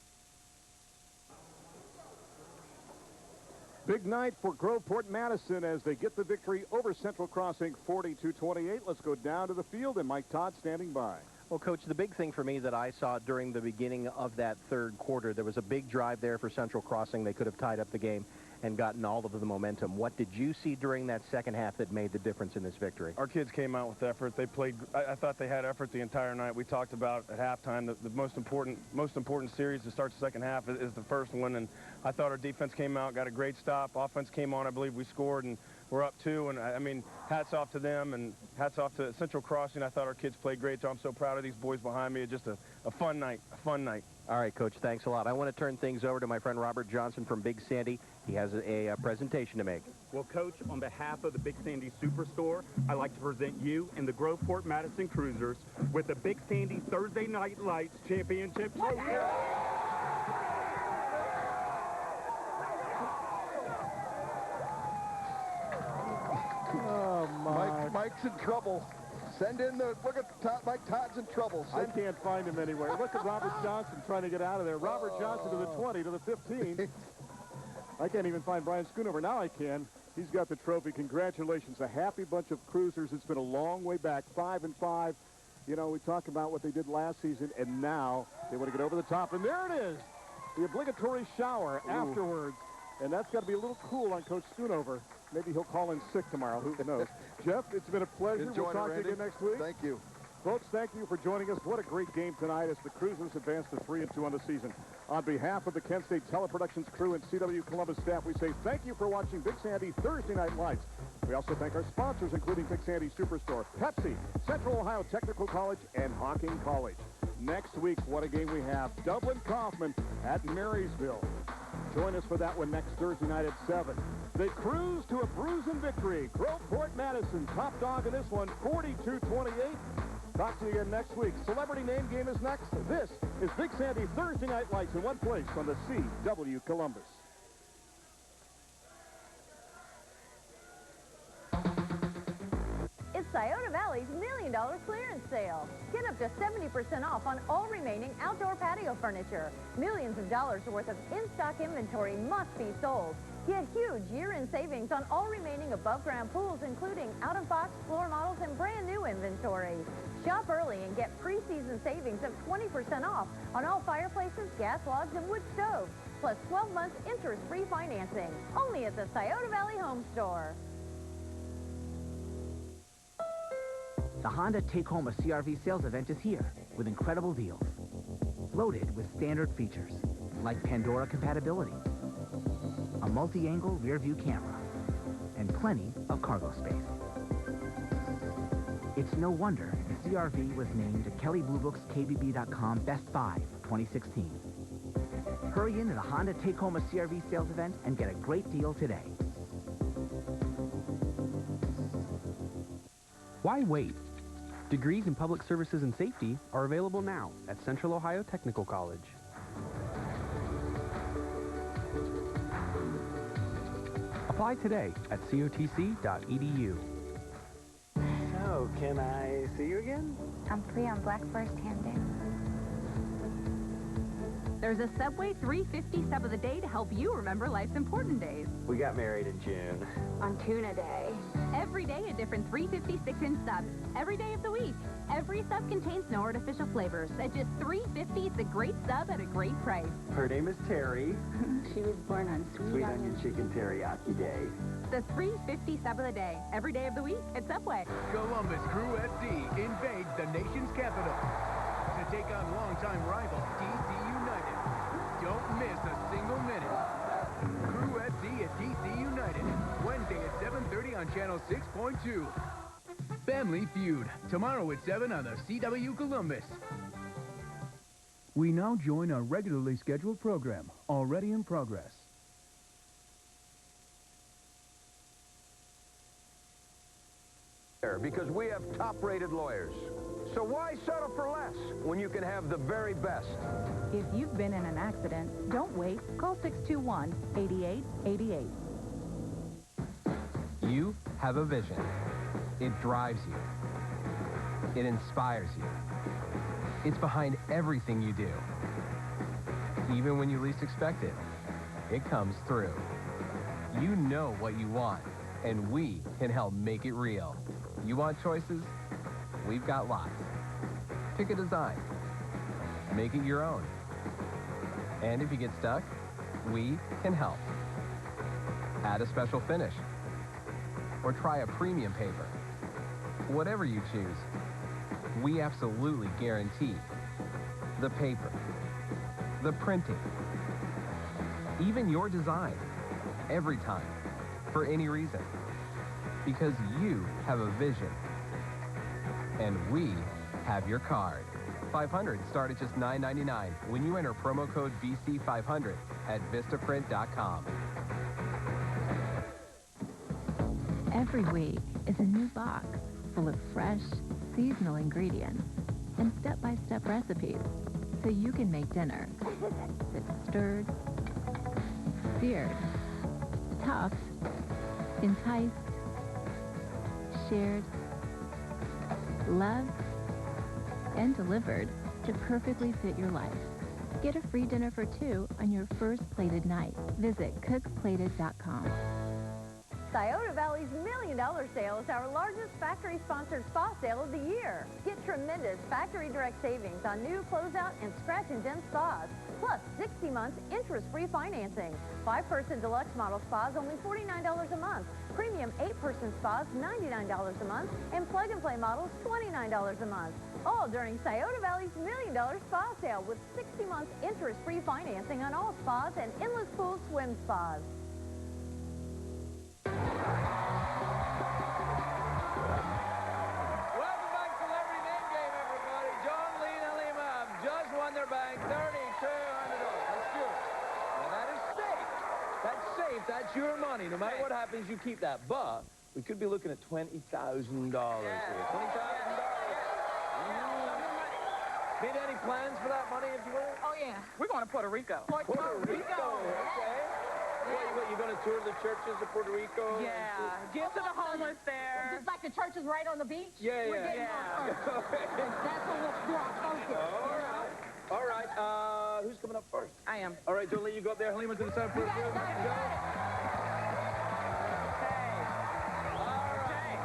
Big night for Groveport Madison as they get the victory over Central Crossing 42-28. Let's go down to the field, and Mike Todd standing by. Well, Coach, the big thing for me that I saw during the beginning of that third quarter, there was a big drive there for Central Crossing. They could have tied up the game and gotten all of the momentum. What did you see during that second half that made the difference in this victory? Our kids came out with effort. They played. I thought they had effort the entire night. We talked about at halftime the most important series to start the second half is the first one, and I thought our defense came out, got a great stop. Offense came on. I believe we scored, and we're up 2. And I mean, hats off to them, and hats off to Central Crossing. I thought our kids played great. So I'm so proud of these boys behind me. It's just a fun night. A fun night. All right, Coach, thanks a lot. I want to turn things over to my friend Robert Johnson from Big Sandy. He has a presentation to make. Well, Coach, on behalf of the Big Sandy Superstore, I'd like to present you and the Groveport Madison Cruisers with the Big Sandy Thursday Night Lights Championship Trophy. Oh, Mike's in trouble. Send in the, look at Mike Todd's in trouble. I can't find him anywhere. Look at Robert Johnson trying to get out of there. Robert Johnson to the 20, to the 15. I can't even find Brian Schoonover. Now I can. He's got the trophy. Congratulations. A happy bunch of cruisers. It's been a long way back. 5-5. You know, we talk about what they did last season, and now they want to get over the top. And there it is. The obligatory shower afterwards. And that's got to be a little cool on Coach Schoonover. Maybe he'll call in sick tomorrow. Who knows? Jeff, it's been a pleasure. We'll talk to you again next week. Thank you. Folks, thank you for joining us. What a great game tonight as the Cruisers advance to 3-2 on the season. On behalf of the Kent State Teleproductions crew and CW Columbus staff, we say thank you for watching Big Sandy Thursday Night Lights. We also thank our sponsors, including Big Sandy Superstore, Pepsi, Central Ohio Technical College, and Hawking College. Next week, what a game we have. Dublin Kaufman at Marysville. Join us for that one next Thursday night at 7. They cruise to a bruising victory. Groveport Madison, top dog in this one, 42-28. Talk to you again next week. Celebrity Name Game is next. This is Big Sandy Thursday Night Lights in one place on the CW Columbus. It's Scioto Valley's $1 million clearance sale. Get up to 70% off on all remaining outdoor patio furniture. Millions of dollars worth of in-stock inventory must be sold. Get huge year-end savings on all remaining above-ground pools, including out-of-box floor models and brand-new inventory. Shop early and get pre-season savings of 20% off on all fireplaces, gas logs, and wood stoves, plus 12 months interest-free financing. Only at the Scioto Valley Home Store. The Honda Take Home a CRV sales event is here with incredible deals. Loaded with standard features like Pandora compatibility, a multi-angle rear view camera, and plenty of cargo space. It's no wonder the CRV was named Kelley Blue Book's KBB.com Best Buy for 2016. Hurry into the Honda Take Home a CRV sales event and get a great deal today. Why wait? Degrees in Public Services and Safety are available now at Central Ohio Technical College. Apply today at cotc.edu. So, can I see you again? I'm free on Black Forest Ham Day. There's a Subway 350 sub of the day to help you remember life's important days. We got married in June. On Tuna Day. Every day a different 350 6-inch sub. Every day of the week. Every sub contains no artificial flavors. At just $3.50, it's a great sub at a great price. Her name is Terry. She was born on Sweet Onion Chicken Teriyaki Day. The 350 sub of the day. Every day of the week at Subway. Columbus Crew FC invades the nation's capital to take on longtime rival DC United. Don't miss a single minute. Crew FC at DC United, Wednesday at 7:30 on Channel 6.2. Family Feud, tomorrow at 7 on the CW Columbus. We now join our regularly scheduled program, already in progress. Because we have top-rated lawyers. So why settle for less when you can have the very best? If you've been in an accident, don't wait. Call 621-8888. You have a vision. It drives you. It inspires you. It's behind everything you do. Even when you least expect it, it comes through. You know what you want, and we can help make it real. You want choices? We've got lots. Pick a design. Make it your own. And if you get stuck, we can help. Add a special finish. Or try a premium paper. Whatever you choose, we absolutely guarantee the paper, the printing, even your design, every time, for any reason. Because you have a vision, and we have your card. 500 start at just $9.99 when you enter promo code BC500 at vistaprint.com. Every week is a new box full of fresh, seasonal ingredients and step-by-step recipes so you can make dinner that's stirred, seared, tossed, enticed, shared, loved, and delivered to perfectly fit your life. Get a free dinner for two on your first plated night. Visit cooksplated.com. Scioto Valley's $1 million sale is our largest factory-sponsored spa sale of the year. Get tremendous factory direct savings on new closeout and scratch and dent spas, plus 60 months interest-free financing. 5-person deluxe model spas only $49 a month. Premium 8-person spas $99 a month, and plug-and-play models $29 a month. All during Scioto Valley's $1 million spa sale with 60 months interest-free financing on all spas and endless pool swim spas. Welcome back to Celebrity Name Game, everybody. John, Lee, and Halima have just won their bank $3,200. That's good. Now, that is safe. That's safe. That's your money. No matter what happens, you keep that. But we could be looking at $20,000 here. $20,000. Made any plans for that money, if you will? Oh, yeah. We're going to Puerto Rico. Puerto Rico, okay. You're going to tour the churches of Puerto Rico? Yeah. Give to the homeless there. Just like the churches right on the beach? Yeah, We're getting yeah. That's what we'll do our focus. All right. Who's coming up first? I am. All right, Jolie, you go up there. Halima to the side. All right.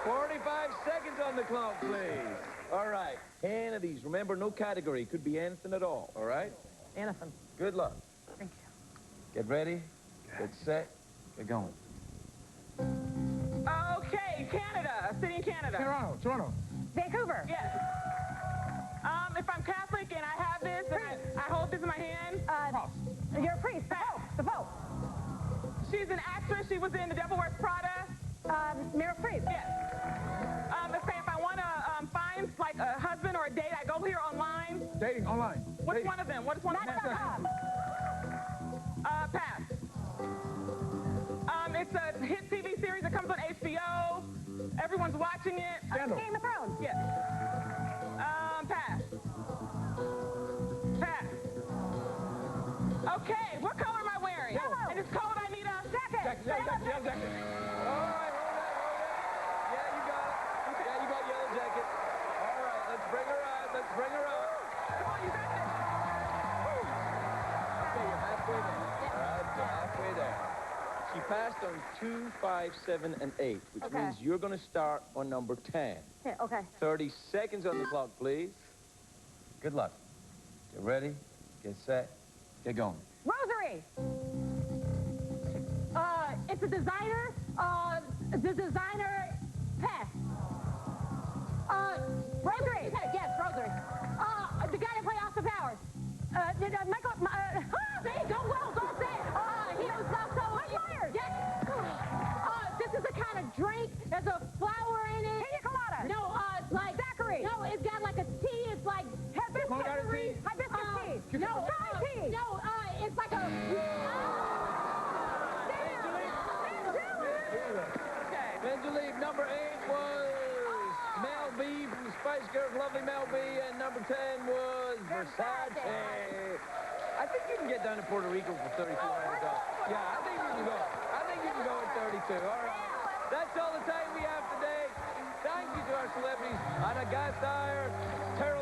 45 seconds on the clock, please. All right. 10 of these. Remember, no category. Could be anything at all. All right? Anything. Good luck. Thank you. Get ready. Get set. Get going. Okay, Canada. A city in Canada. Toronto. Vancouver. Yes. If I'm Catholic and I have this and I hold this in my hand. You're a priest. The Pope. She's an actress. She was in The Devil Wears Prada. Meryl Streep. Yes. If I want to find like a husband or a date, I go here online. Dating online. What's one of them? What is one of them? Pass. It's a hit TV series that comes on HBO. Everyone's watching it. Scandal. Game of Thrones. Yes. Pass. Pass. Okay, what color am I wearing? Yellow. And it's cold, I need a jacket. Jacket. Let's bring her up. Come on, you got this. Okay, you're halfway there. All right, you're halfway there. She passed on 2, 5, 7, and 8, which Okay. means you're going to start on number 10. Yeah, okay. 30 seconds on the clock, please. Good luck. Get ready, get set, get going. Rosary. It's a designer. The designer pass. Rosary. Yes, Rosary. The guy that played Austin Powers. Michael. There you go. Well, don't say it. He was also. Mike Myers. Yes. This is a kind of drink. There's a flower in it. Pina colada. No, it's like daiquiri. No, it's got like a tea. It's like hibiscus tea. Hibiscus tea. No, tea. No, it's like a. Benjaline, number 8 was Mel B from the Spice Girls, lovely Mel B, and number 10 was Versace. I think you can get down to Puerto Rico for $3,200. Yeah, I think you can go. I think you can go at 32. All right. That's all the time we have today. Thank you to our celebrities, Anna Gasteyer, Terry